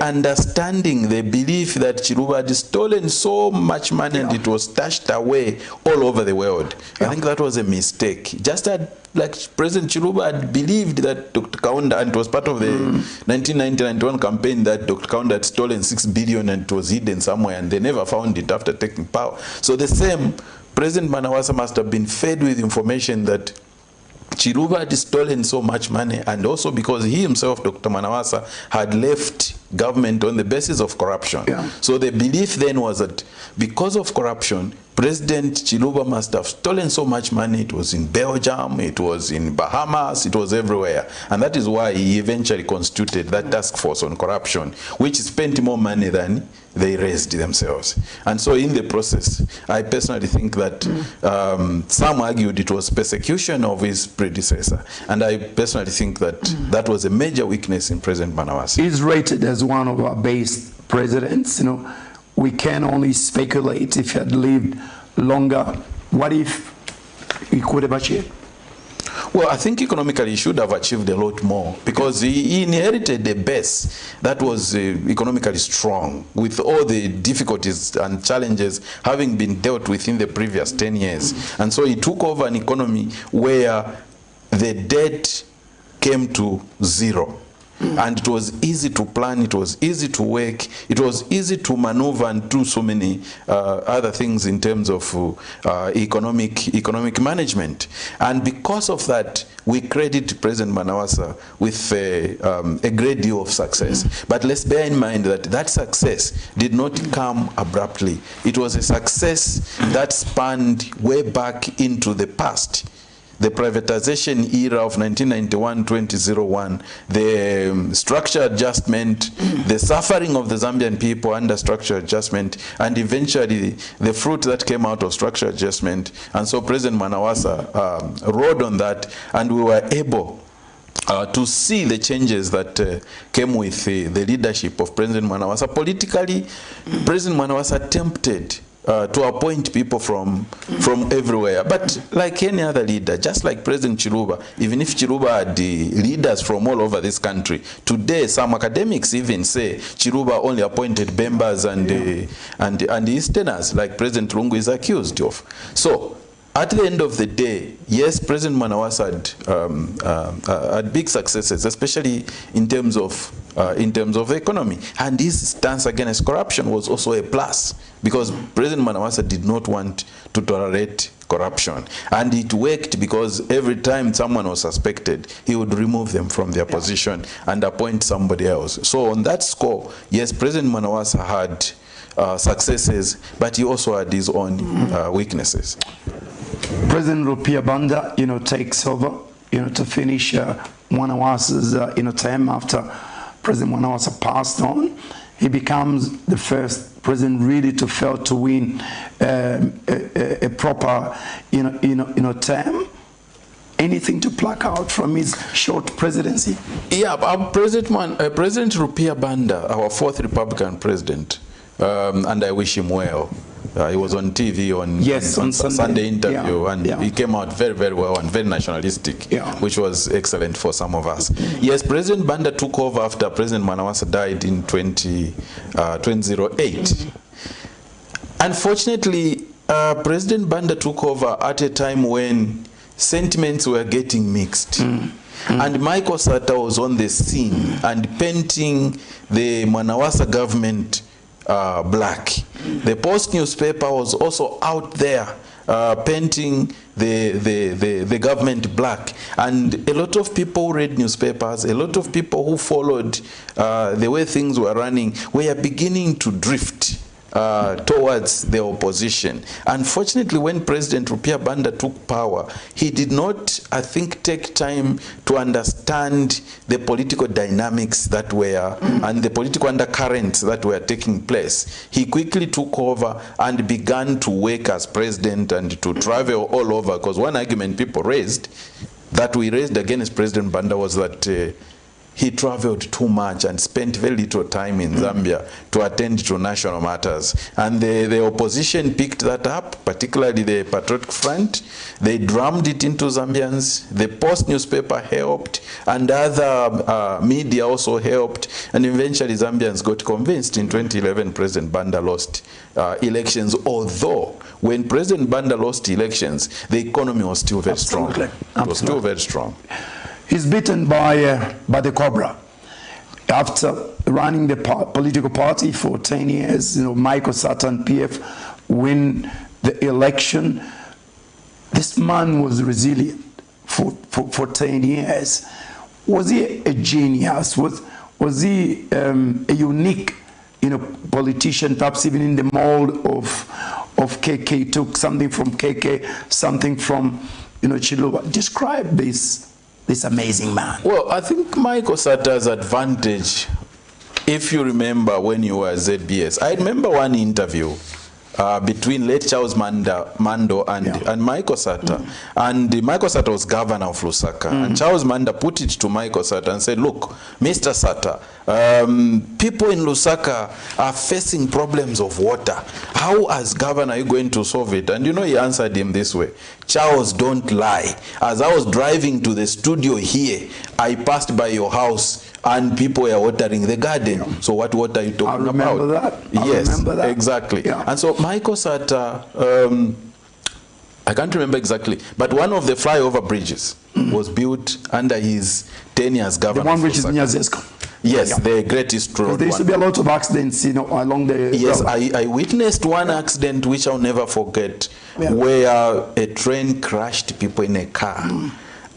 Speaker 2: understanding, the belief that Chiluba had stolen so much money and it was stashed away all over the world. I think that was a mistake. Just like President Chiluba had believed that Dr. Kaunda, and it was part of the 1990-91 campaign, that Dr. Kaunda had stolen 6 billion and it was hidden somewhere, and they never found it after taking power. So the same, President Manawasa must have been fed with information that Chiluba had stolen so much money, and also because he himself, Dr. Manawasa, had left government on the basis of corruption. So the belief then was that because of corruption, President Chiluba must have stolen so much money. It was in Belgium, it was in Bahamas, it was everywhere. And that is why he eventually constituted that task force on corruption, which spent more money than they raised themselves. And so in the process, I personally think that some argued it was persecution of his predecessor. And I personally think that that was a major weakness in President Mwanawasa.
Speaker 1: He's rated as one of our best presidents. You know, we can only speculate if he had lived longer. What if he could have achieved?
Speaker 2: Well, I think economically he should have achieved a lot more, because he inherited a base that was economically strong, with all the difficulties and challenges having been dealt with in the previous 10 years. And so he took over an economy where the debt came to zero. And it was easy to plan, it was easy to work, it was easy to maneuver and do so many other things in terms of economic management. And because of that, we credit President Mwanawasa with a great deal of success. But let's bear in mind that that success did not come abruptly. It was a success that spanned way back into the past. The privatization era of 1991-2001, the structure adjustment, the suffering of the Zambian people under structure adjustment, and eventually the fruit that came out of structure adjustment. And so President Mwanawasa rode on that, and we were able to see the changes that came with the leadership of President Mwanawasa. Politically, President Mwanawasa attempted to appoint people from everywhere. But like any other leader, just like President Chiluba, even if Chiluba had leaders from all over this country, today some academics even say Chiluba only appointed Bembas and Easterners, like President Lungu is accused of. So at the end of the day, yes, President Mwanawasa had big successes, especially in terms of the economy. And his stance against corruption was also a plus, because President Mwanawasa did not want to tolerate corruption. And it worked, because every time someone was suspected, he would remove them from their position and appoint somebody else. So on that score, yes, President Mwanawasa had successes, but he also had his own weaknesses.
Speaker 1: President Rupia Banda, takes over, to finish Mwanawasa's, term after President Mwanawasa passed on. He becomes the first president really to fail to win a proper, term. Anything to pluck out from his short presidency?
Speaker 2: Yeah, President Rupia Banda, our fourth Republican president, and I wish him well. He was on TV on Sunday interview, and he came out very, very well and very nationalistic, which was excellent for some of us. Yes, President Banda took over after President Mwanawasa died in 2008. Unfortunately, President Banda took over at a time when sentiments were getting mixed. And Michael Sata was on the scene and painting the Mwanawasa government black. The Post newspaper was also out there painting the government black, and a lot of people who read newspapers, a lot of people who followed the way things were running, were beginning to drift towards the opposition. Unfortunately, when President Rupia Banda took power, he did not, I think, take time to understand the political dynamics that were and the political undercurrents that were taking place. He quickly took over and began to work as president and to travel all over, because one argument people raised, that we raised against President Banda, was that he traveled too much and spent very little time in Zambia to attend to national matters. And the opposition picked that up, particularly the Patriotic Front. They drummed it into Zambians. The Post newspaper helped, and other media also helped. And eventually Zambians got convinced. In 2011, President Banda lost elections, although when President Banda lost elections, the economy was still very strong. It was still very strong.
Speaker 1: He's beaten by the Cobra. After running the political party for 10 years, Michael Sata and PF win the election. This man was resilient for 10 years. Was he a genius? Was he a unique, politician, perhaps even in the mold of of KK, took something from KK, something from, Chiluba. Describe this amazing man.
Speaker 2: Well, I think Michael Sata's advantage, if you remember when you were ZBS, I remember one interview between late Charles Mando and Michael Sata. And Michael Sata was governor of Lusaka. And Charles Mando put it to Michael Sata and said, look, Mr. Sata, people in Lusaka are facing problems of water. How, as governor, are you going to solve it? And he answered him this way: Charles, don't lie. As I was driving to the studio here, I passed by your house and people were watering the garden. So what water are you talking about?
Speaker 1: I remember that.
Speaker 2: Yes,
Speaker 1: remember that.
Speaker 2: Exactly.
Speaker 1: Yeah.
Speaker 2: And so Michael Sata, I can't remember exactly, but one of the flyover bridges was built under his 10 years government.
Speaker 1: The one which is near Zesco.
Speaker 2: Yes, the greatest road.
Speaker 1: There used to be a lot of accidents, along the
Speaker 2: Yes,
Speaker 1: road.
Speaker 2: I witnessed one accident which I'll never forget, where a train crashed people in a car.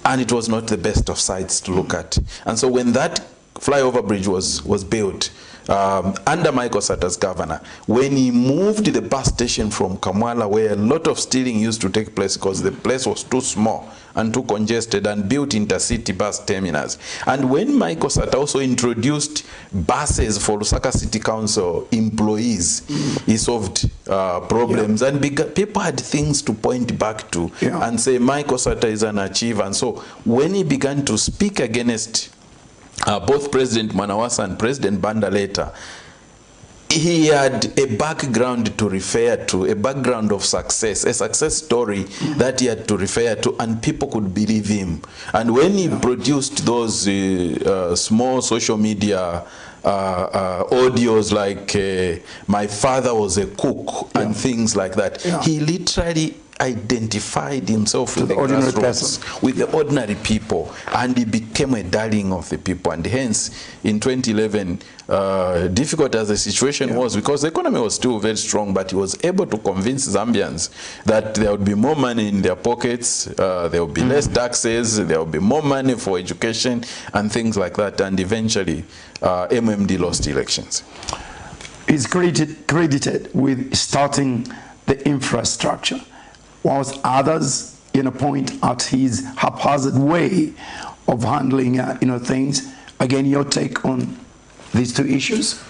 Speaker 2: And it was not the best of sights to look at. And so when that flyover bridge was built under Michael Sata's governor, when he moved the bus station from Kamwala, where a lot of stealing used to take place because the place was too small and too congested, and built intercity bus terminals. And when Michael Sata also introduced buses for Lusaka City Council employees, he solved problems, and people had things to point back to and say Michael Sata is an achiever. And so when he began to speak against both President Manawasa and President Banda later, he had a background to refer to, a background of success, a success story that he had to refer to, and people could believe him. And when he produced those small social media audios like my father was a cook and things like that, he literally identified himself with the
Speaker 1: ordinary
Speaker 2: grassroots, with the ordinary people, and he became a darling of the people. And hence, in 2011, difficult as the situation was, because the economy was still very strong, but he was able to convince Zambians that there would be more money in their pockets, there would be less taxes, there would be more money for education, and things like that. And eventually, MMD lost elections.
Speaker 1: He's credited with starting the infrastructure, whilst others, point at his haphazard way of handling, things. Again, your take on these two issues?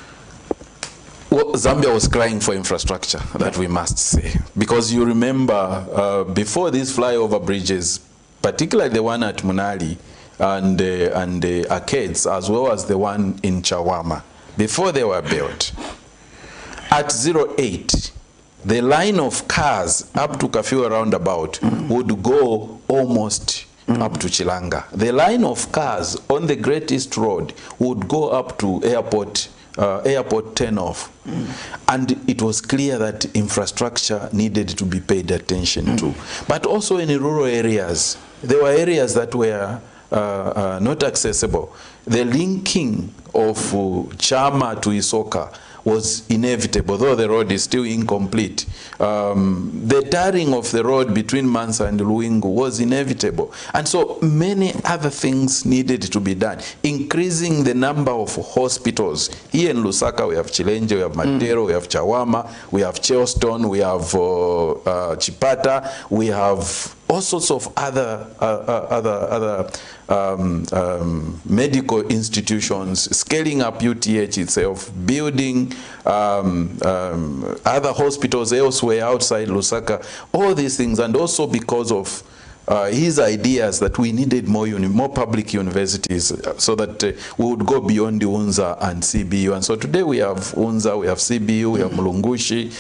Speaker 2: Well, Zambia was crying for infrastructure, that we must say. Because you remember, before these flyover bridges, particularly the one at Munali and the arcades, as well as the one in Chawama, before they were built, at 08, the line of cars up to Kafua roundabout would go almost up to Chilanga. The line of cars on the Great East Road would go up to airport turnoff. And it was clear that infrastructure needed to be paid attention to. But also in the rural areas, there were areas that were not accessible. The linking of Chama to Isoka was inevitable, though the road is still incomplete. The tarring of the road between Mansa and Luingu was inevitable. And so many other things needed to be done. Increasing the number of hospitals. Here in Lusaka, we have Chilenje, we have Matero, we have Chawama, we have EUSTON, we have CHIPUTA, we have all sorts of other medical institutions, scaling up UTH itself, building other hospitals elsewhere outside Lusaka, all these things. And also because of his ideas that we needed more public universities so that we would go beyond the UNZA and CBU. And so today we have UNZA, we have CBU, we have Mulungushi,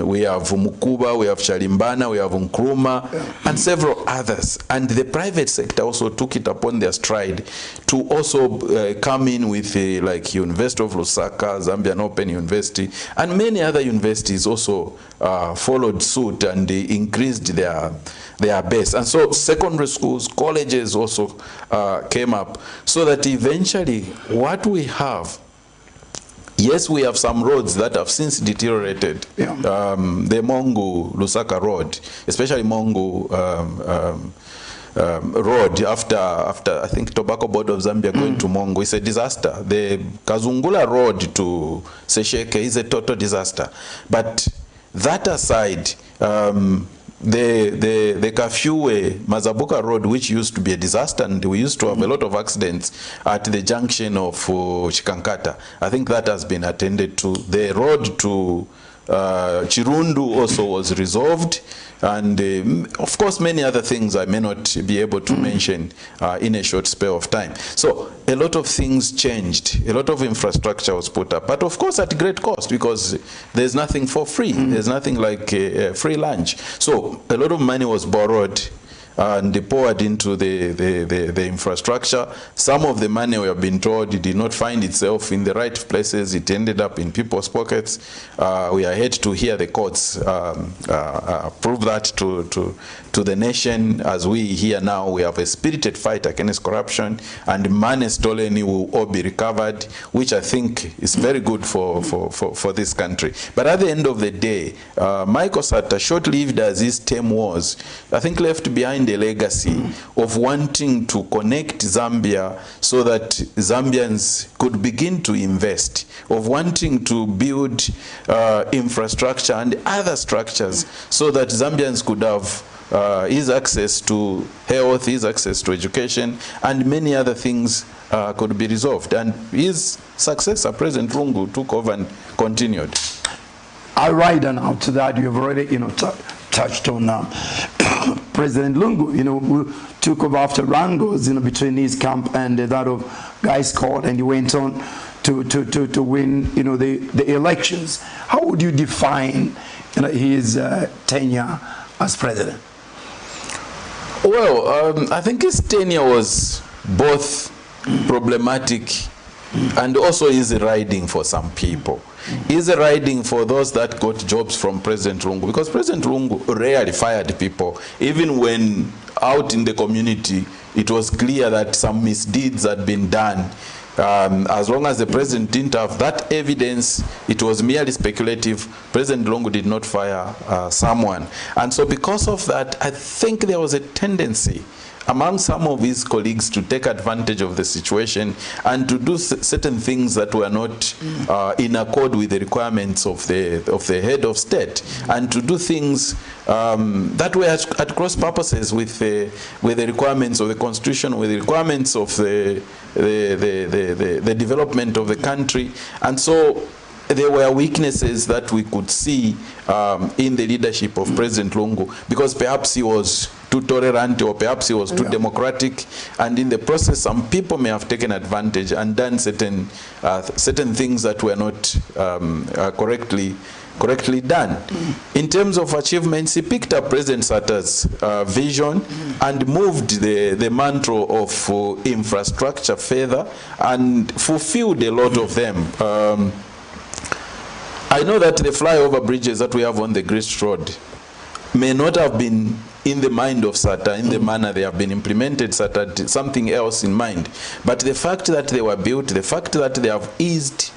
Speaker 2: we have Mukuba, we have Chalimbana, we have Nkrumah, and several others. And the private sector also took it upon their stride to also come in with like University of Lusaka, Zambian Open University, and many other universities also followed suit and they increased their base. And so secondary schools, colleges also came up, so that eventually what we have, yes, we have some roads that have since deteriorated. The Mongu-Lusaka road, especially Mongu road after I think Tobacco Board of Zambia going to Mongu, it's a disaster. The Kazungula road to Sesheke is a total disaster. But That aside, the Kafue Mazabuka Road, which used to be a disaster, and we used to have a lot of accidents at the junction of Chikankata. I think that has been attended to. The road to Chirundu also was resolved, and of course many other things I may not be able to mention in a short spell of time. So a lot of things changed, a lot of infrastructure was put up, but of course at great cost, because there's nothing for free. There's nothing like free lunch. So a lot of money was borrowed and poured into the infrastructure. Some of the money, we have been told, it did not find itself in the right places. It ended up in people's pockets. We are yet to hear the courts prove that to the nation. As we hear now, we have a spirited fight against corruption, and money stolen will all be recovered, which I think is very good for this country. But at the end of the day, Michael Sata, short-lived as his term was, I think left behind a legacy of wanting to connect Zambia so that Zambians could begin to invest, of wanting to build infrastructure and other structures so that Zambians could have his access to health, his access to education, and many other things could be resolved. And his successor, President Lungu, took over and continued.
Speaker 1: I'll ride on out to that. You've already, touched on President Lungu, who took over after wrangles, between his camp and that of Guy Scott, and he went on to win, the elections. How would you define, his tenure as president?
Speaker 2: Well, I think his tenure was both problematic and also easy riding for some people. Easy riding for those that got jobs from President Lungu, because President Lungu rarely fired people. Even when out in the community, it was clear that some misdeeds had been done. As long as the president didn't have that evidence, it was merely speculative. President Lungu did not fire someone. And so because of that, I think there was a tendency among some of his colleagues to take advantage of the situation and to do certain things that were not in accord with the requirements of the head of state, and to do things that were at cross purposes with the requirements of the constitution, with the requirements of the development of the country. And so there were weaknesses that we could see in the leadership of President Lungu, because perhaps he was too tolerant, or perhaps he was too democratic, and in the process some people may have taken advantage and done certain things that were not correctly done. In terms of achievements, he picked up President Sata's vision and moved the mantra of infrastructure further and fulfilled a lot of them. I know that the flyover bridges that we have on the Great Road may not have been in the mind of SATA, in the manner they have been implemented. SATA had something else in mind. But the fact that they were built, the fact that they have eased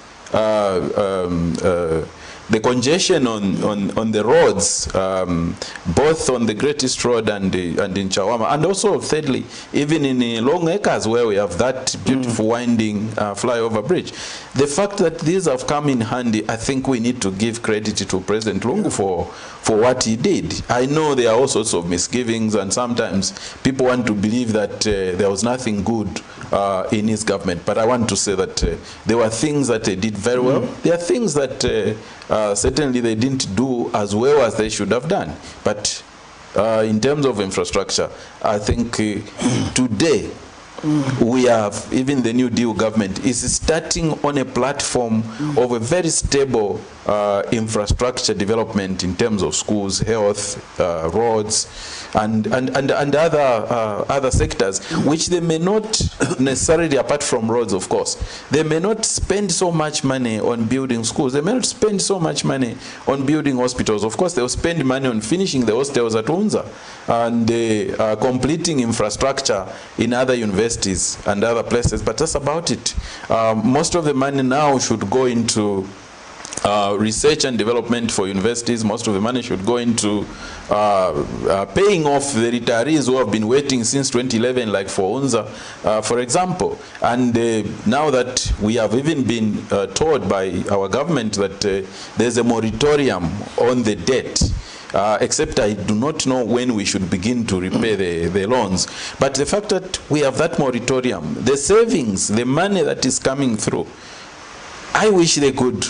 Speaker 2: the congestion on the roads, both on the Greatest Road and in Chawama, and also thirdly, even in Long Acres, where we have that beautiful winding flyover bridge. The fact that these have come in handy, I think we need to give credit to President Lungu for what he did. I know there are all sorts of misgivings, and sometimes people want to believe that there was nothing good in his government, but I want to say that there were things that they did very well. There are things that certainly they didn't do as well as they should have done. But in terms of infrastructure, I think today we have, even the New Deal government is starting on a platform of a very stable infrastructure development in terms of schools, health, roads, and other sectors, which they may not necessarily, apart from roads, of course, they may not spend so much money on building schools. They may not spend so much money on building hospitals. Of course, they will spend money on finishing the hostels at Unza and completing infrastructure in other universities and other places, but that's about it. Most of the money now should go into research and development for universities. Most of the money should go into paying off the retirees who have been waiting since 2011, like for UNZA, for example. And now that we have even been told by our government that there's a moratorium on the debt, except I do not know when we should begin to repay the loans. But the fact that we have that moratorium, the savings, the money that is coming through, I wish they could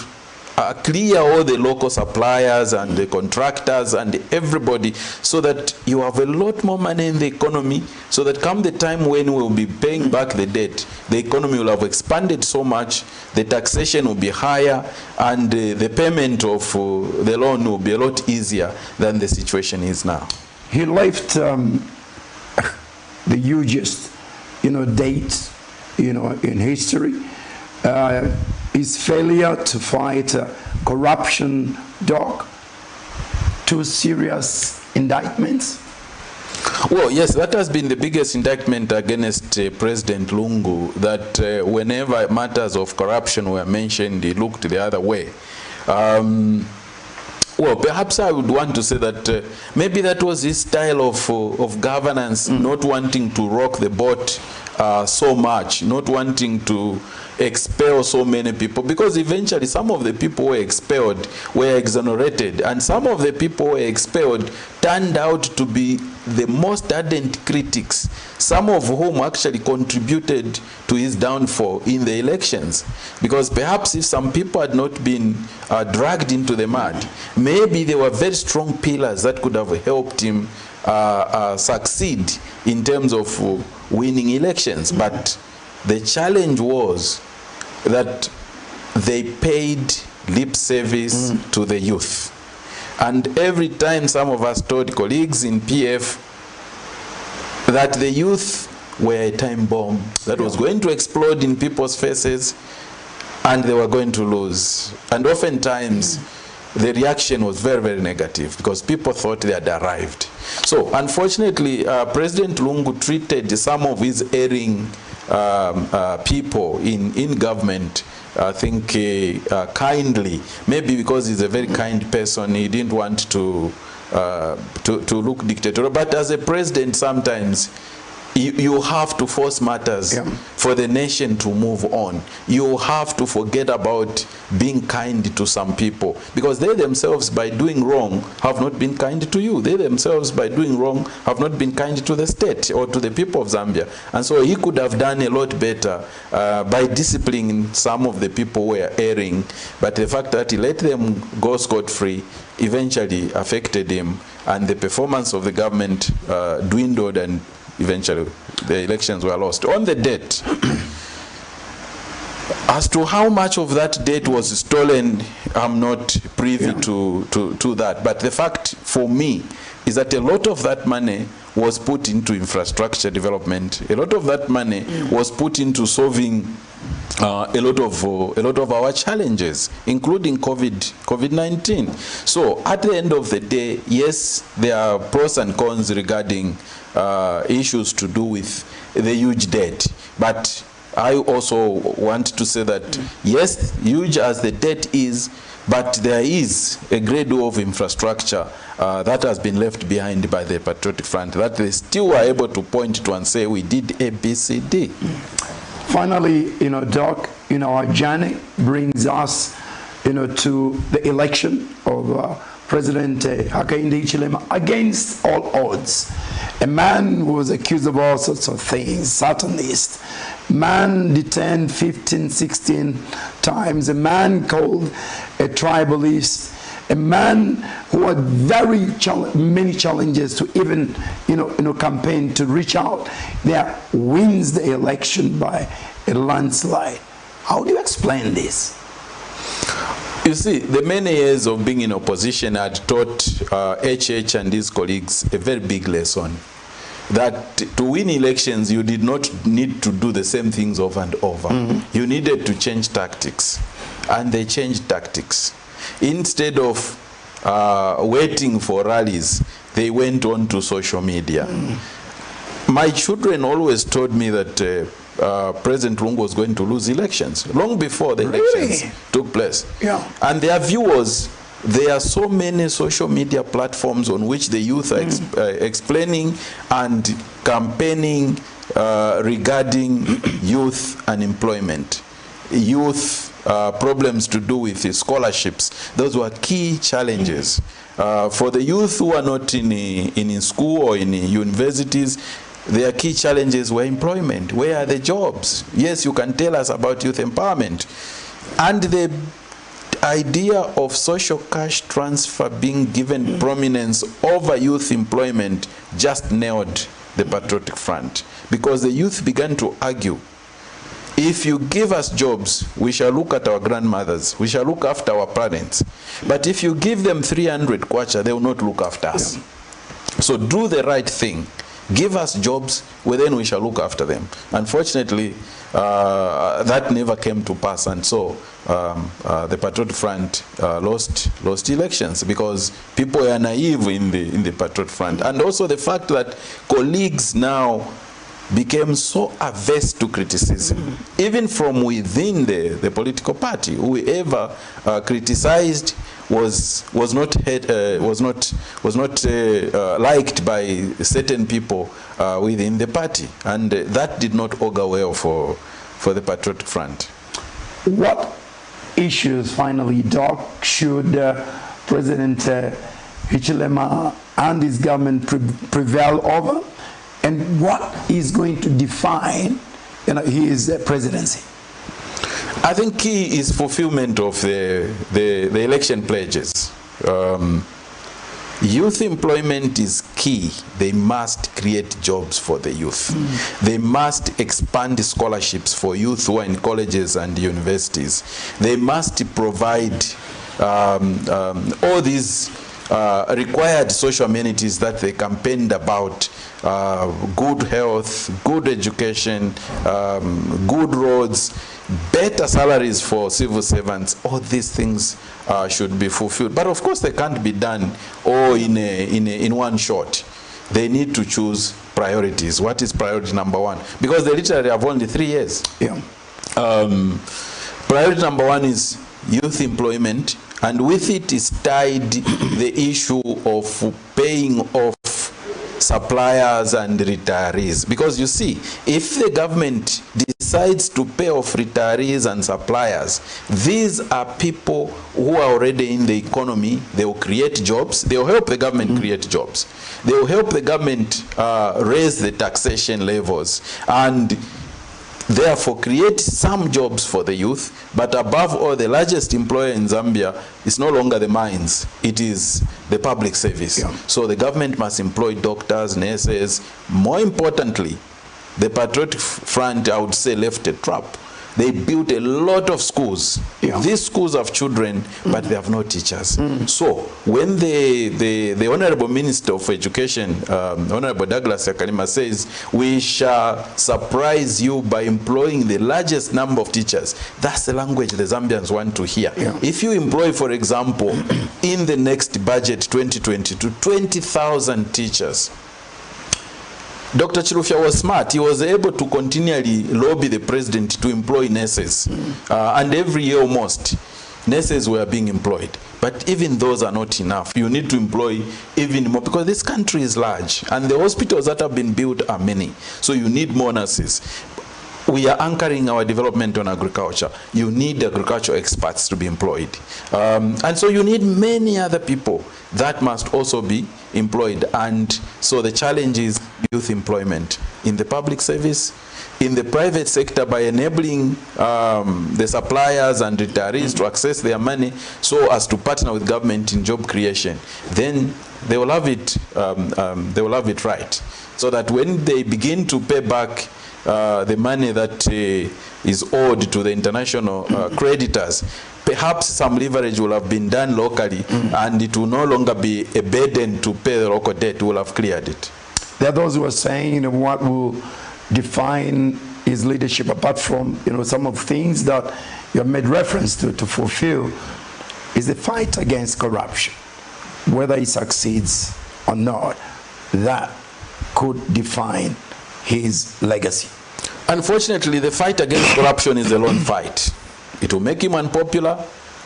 Speaker 2: clear all the local suppliers and the contractors and everybody, so that you have a lot more money in the economy, so that come the time when we'll be paying back the debt, the economy will have expanded so much, the taxation will be higher, and the payment of the loan will be a lot easier than the situation is now.
Speaker 1: He left the hugest, date, in history. His failure to fight corruption, dog, 2 serious indictments.
Speaker 2: Well, yes, that has been the biggest indictment against President Lungu, that whenever matters of corruption were mentioned, he looked the other way. Well, perhaps I would want to say that maybe that was his style of governance, not wanting to rock the boat so much, not wanting to expel so many people, because eventually some of the people who were expelled were exonerated, and some of the people who were expelled turned out to be the most ardent critics, some of whom actually contributed to his downfall in the elections. Because perhaps if some people had not been dragged into the mud, maybe there were very strong pillars that could have helped him succeed in terms of winning elections. But the challenge was that they paid lip service to the youth. And every time some of us told colleagues in PF that the youth were a time bomb that was going to explode in people's faces, and they were going to lose. And oftentimes the reaction was very, very negative, because people thought they had arrived. So unfortunately, President Lungu treated some of his erring people in government, I think, kindly. Maybe because he's a very kind person, he didn't want to look dictatorial. But as a president, sometimes you have to force matters for the nation to move on. You have to forget about being kind to some people, because they themselves, by doing wrong, have not been kind to you. They themselves, by doing wrong, have not been kind to the state or to the people of Zambia. And so he could have done a lot better by disciplining some of the people who were erring. But the fact that he let them go scot-free eventually affected him, and the performance of the government dwindled, and eventually the elections were lost. On the debt, as to how much of that debt was stolen, I'm not privy to that. But the fact for me is that a lot of that money was put into infrastructure development. A lot of that money was put into solving a lot of our challenges, including COVID-19. So at the end of the day, yes, there are pros and cons regarding issues to do with the huge debt. But I also want to say that, yes, huge as the debt is, but there is a great deal of infrastructure that has been left behind by the Patriotic Front, that they still are able to point to and say, we did A, B, C, D.
Speaker 1: Finally, Doc, our journey brings us, to the election of President Hakainde Hichilema against all odds. A man who was accused of all sorts of things, Satanist, man detained 15, 16 times, a man called a tribalist, a man who had very many challenges to even, campaign to reach out. There wins the election by a landslide. How do you explain this?
Speaker 2: You see, the many years of being in opposition had taught HH and his colleagues a very big lesson. That to win elections, you did not need to do the same things over and over. You needed to change tactics. And they changed tactics. Instead of waiting for rallies, they went on to social media. My children always told me that President Lungu was going to lose elections, long before the elections took place.
Speaker 1: Yeah.
Speaker 2: And their view was, there are so many social media platforms on which the youth are explaining and campaigning regarding youth unemployment, youth problems to do with scholarships. Those were key challenges. For the youth who are not in school or in universities, their key challenges were employment. Where are the jobs? Yes, you can tell us about youth empowerment. And the idea of social cash transfer being given prominence over youth employment just nailed the Patriotic Front, because the youth began to argue, if you give us jobs, we shall look at our grandmothers, we shall look after our parents. But if you give them 300 kwacha, they will not look after us. Yeah. So do the right thing. Give us jobs, well, then we shall look after them. Unfortunately, that never came to pass, and so the Patriot Front lost elections because people are naive in the Patriot Front, and also the fact that colleagues now became so averse to criticism, even from within the political party. Whoever criticized was not liked by certain people within the party, and that did not augur well for the Patriotic Front.
Speaker 1: What issues, finally, Doc, should President Hichilema and his government prevail over, and what is going to define his presidency?
Speaker 2: I think key is fulfillment of the election pledges. Youth employment is key. They must create jobs for the youth. They must expand scholarships for youth who are in colleges and universities. They must provide all these required social amenities that they campaigned about, good health, good education, good roads, better salaries for civil servants. All these things should be fulfilled. But of course they can't be done all in one shot. They need to choose priorities. What is priority number one? Because they literally have only 3 years.
Speaker 1: Yeah.
Speaker 2: Priority number one is youth employment, and with it is tied the issue of paying off suppliers and retirees. Because you see, if the government decides to pay off retirees and suppliers, these are people who are already in the economy. They will create jobs. They will help the government create jobs. They will help the government raise the taxation levels and therefore create some jobs for the youth. But above all, the largest employer in Zambia is no longer the mines, it is the public service. Yeah. So the government must employ doctors, nurses. More importantly, the Patriotic Front, I would say, left a trap. They built a lot of schools. Yeah. These schools have children, but they have no teachers. So when the Honorable Minister of Education, Honorable Douglas Yakalima, says, we shall surprise you by employing the largest number of teachers, that's the language the Zambians want to hear. Yeah. If you employ, for example, in the next budget 2022, 20,000 teachers, Dr. Chirufya was smart. He was able to continually lobby the president to employ nurses. And every year almost, nurses were being employed. But even those are not enough. You need to employ even more, because this country is large and the hospitals that have been built are many. So you need more nurses. We are anchoring our development on agriculture. You need agricultural experts to be employed. And so you need many other people that must also be employed. And so the challenge is youth employment in the public service, in the private sector, by enabling the suppliers and retirees to access their money so as to partner with government in job creation. Then they will have it, right. So that when they begin to pay back the money that is owed to the international creditors, perhaps some leverage will have been done locally, and it will no longer be a burden to pay the local debt. We will have cleared it.
Speaker 1: There are those who are saying, what will define his leadership, apart from some of the things that you have made reference to fulfill, is the fight against corruption. Whether he succeeds or not, that could define his legacy.
Speaker 2: Unfortunately, the fight against corruption is a lone fight. It will make him unpopular,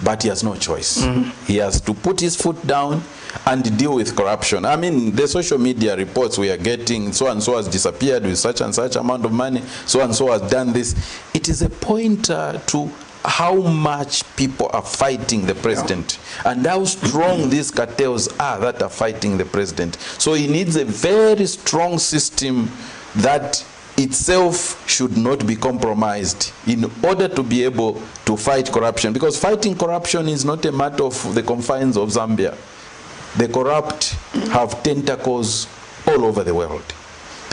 Speaker 2: but he has no choice. He has to put his foot down and deal with corruption. I mean, the social media reports we are getting, so and so has disappeared with such and such amount of money, so and so has done this. It is a pointer to how much people are fighting the president and how strong these cartels are that are fighting the president. So he needs a very strong system that itself should not be compromised in order to be able to fight corruption, because fighting corruption is not a matter of the confines of Zambia. The corrupt have tentacles all over the world.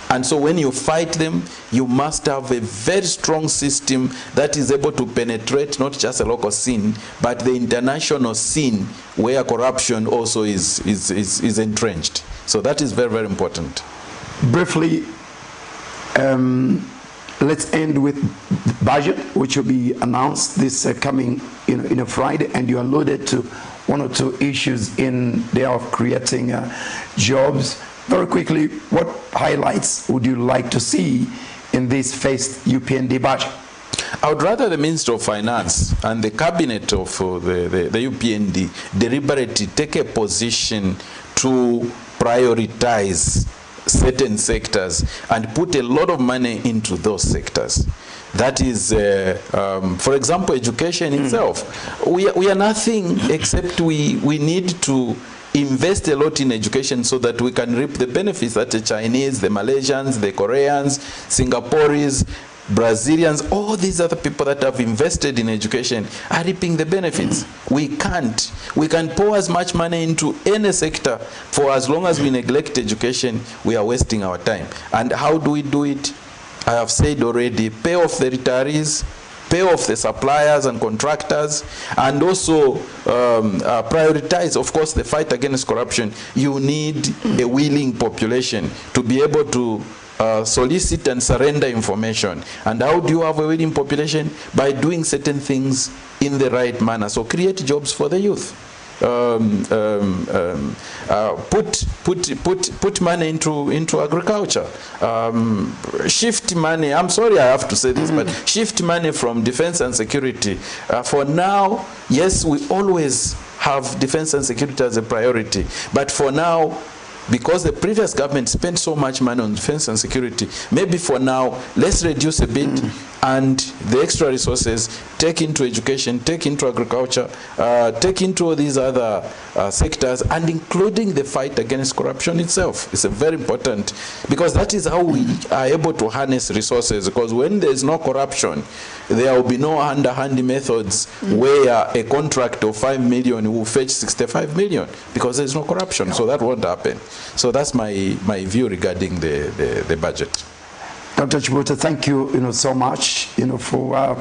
Speaker 2: And so when you fight them, you must have a very strong system that is able to penetrate not just a local scene, but the international scene where corruption also is entrenched. So that is very, very important.
Speaker 1: Briefly, let's end with the budget, which will be announced this coming in a Friday, and you alluded to one or two issues in there of creating jobs. Very quickly, what highlights would you like to see in this first UPND budget?
Speaker 2: I would rather the Minister of Finance and the cabinet of the UPND deliberately take a position to prioritize certain sectors and put a lot of money into those sectors. That is, for example, education itself. We are nothing except we need to invest a lot in education so that we can reap the benefits that the Chinese, the Malaysians, the Koreans, Singaporeans, Brazilians, all these other people that have invested in education are reaping the benefits. We can't. We can pour as much money into any sector. For as long as we neglect education, we are wasting our time. And how do we do it? I have said already, pay off the retirees, pay off the suppliers and contractors, and also prioritize, of course, the fight against corruption. You need a willing population to be able to solicit and surrender information. And how do you have a willing population? By doing certain things in the right manner. So create jobs for the youth. Put money into agriculture. Shift money. I'm sorry I have to say this, but shift money from defense and security. For now, yes, we always have defense and security as a priority, but for now, because the previous government spent so much money on defense and security, maybe for now, let's reduce a bit and the extra resources take into education, take into agriculture, take into all these other sectors, and including the fight against corruption itself. It's a very important, because that is how we are able to harness resources, because when there is no corruption, there will be no underhand methods where a contract of 5 million will fetch 65 million, because there is no corruption. So that won't happen. So that's my view regarding the budget.
Speaker 1: Dr. Chiputa, thank you, so much, for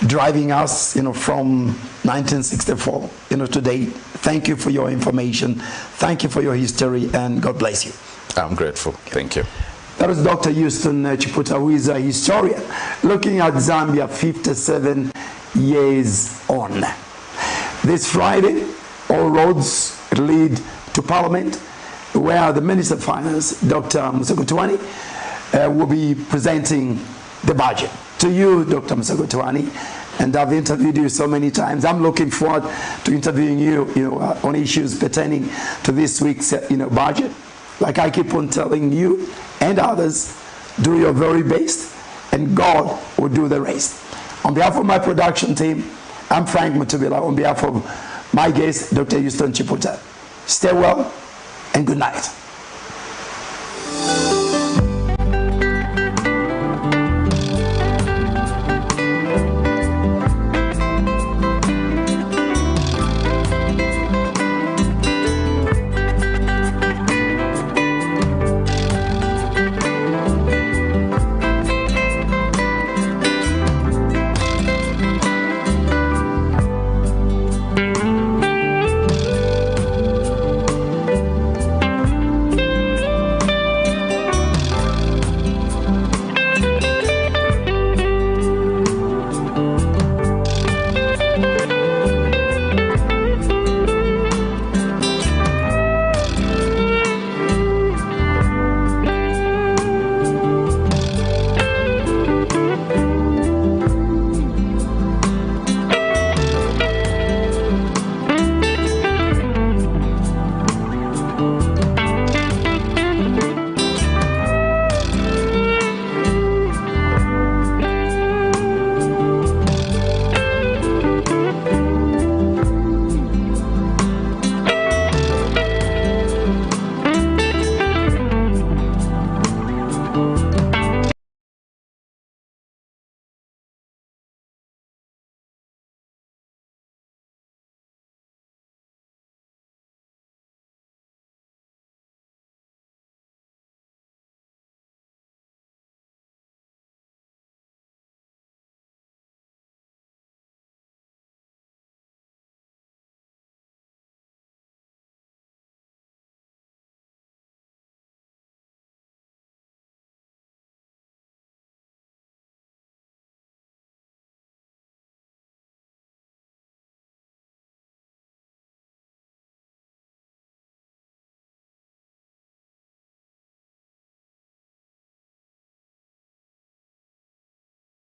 Speaker 1: driving us, from 1964, today. Thank you for your information. Thank you for your history, and God bless you.
Speaker 2: I'm grateful. Thank you.
Speaker 1: That was Dr. EUSTON Chiputa, who is a historian, looking at Zambia 57 years on. This Friday, all roads lead to Parliament, where the Minister of Finance, Dr. Musagutwani, will be presenting the budget. To you, Dr. Musagutwani, and I've interviewed you so many times. I'm looking forward to interviewing you, on issues pertaining to this week's, budget. Like I keep on telling you and others, do your very best, and God will do the rest. On behalf of my production team, I'm Frank Mutubila. On behalf of my guest, Dr. EUSTON Chiputa, stay well and good night.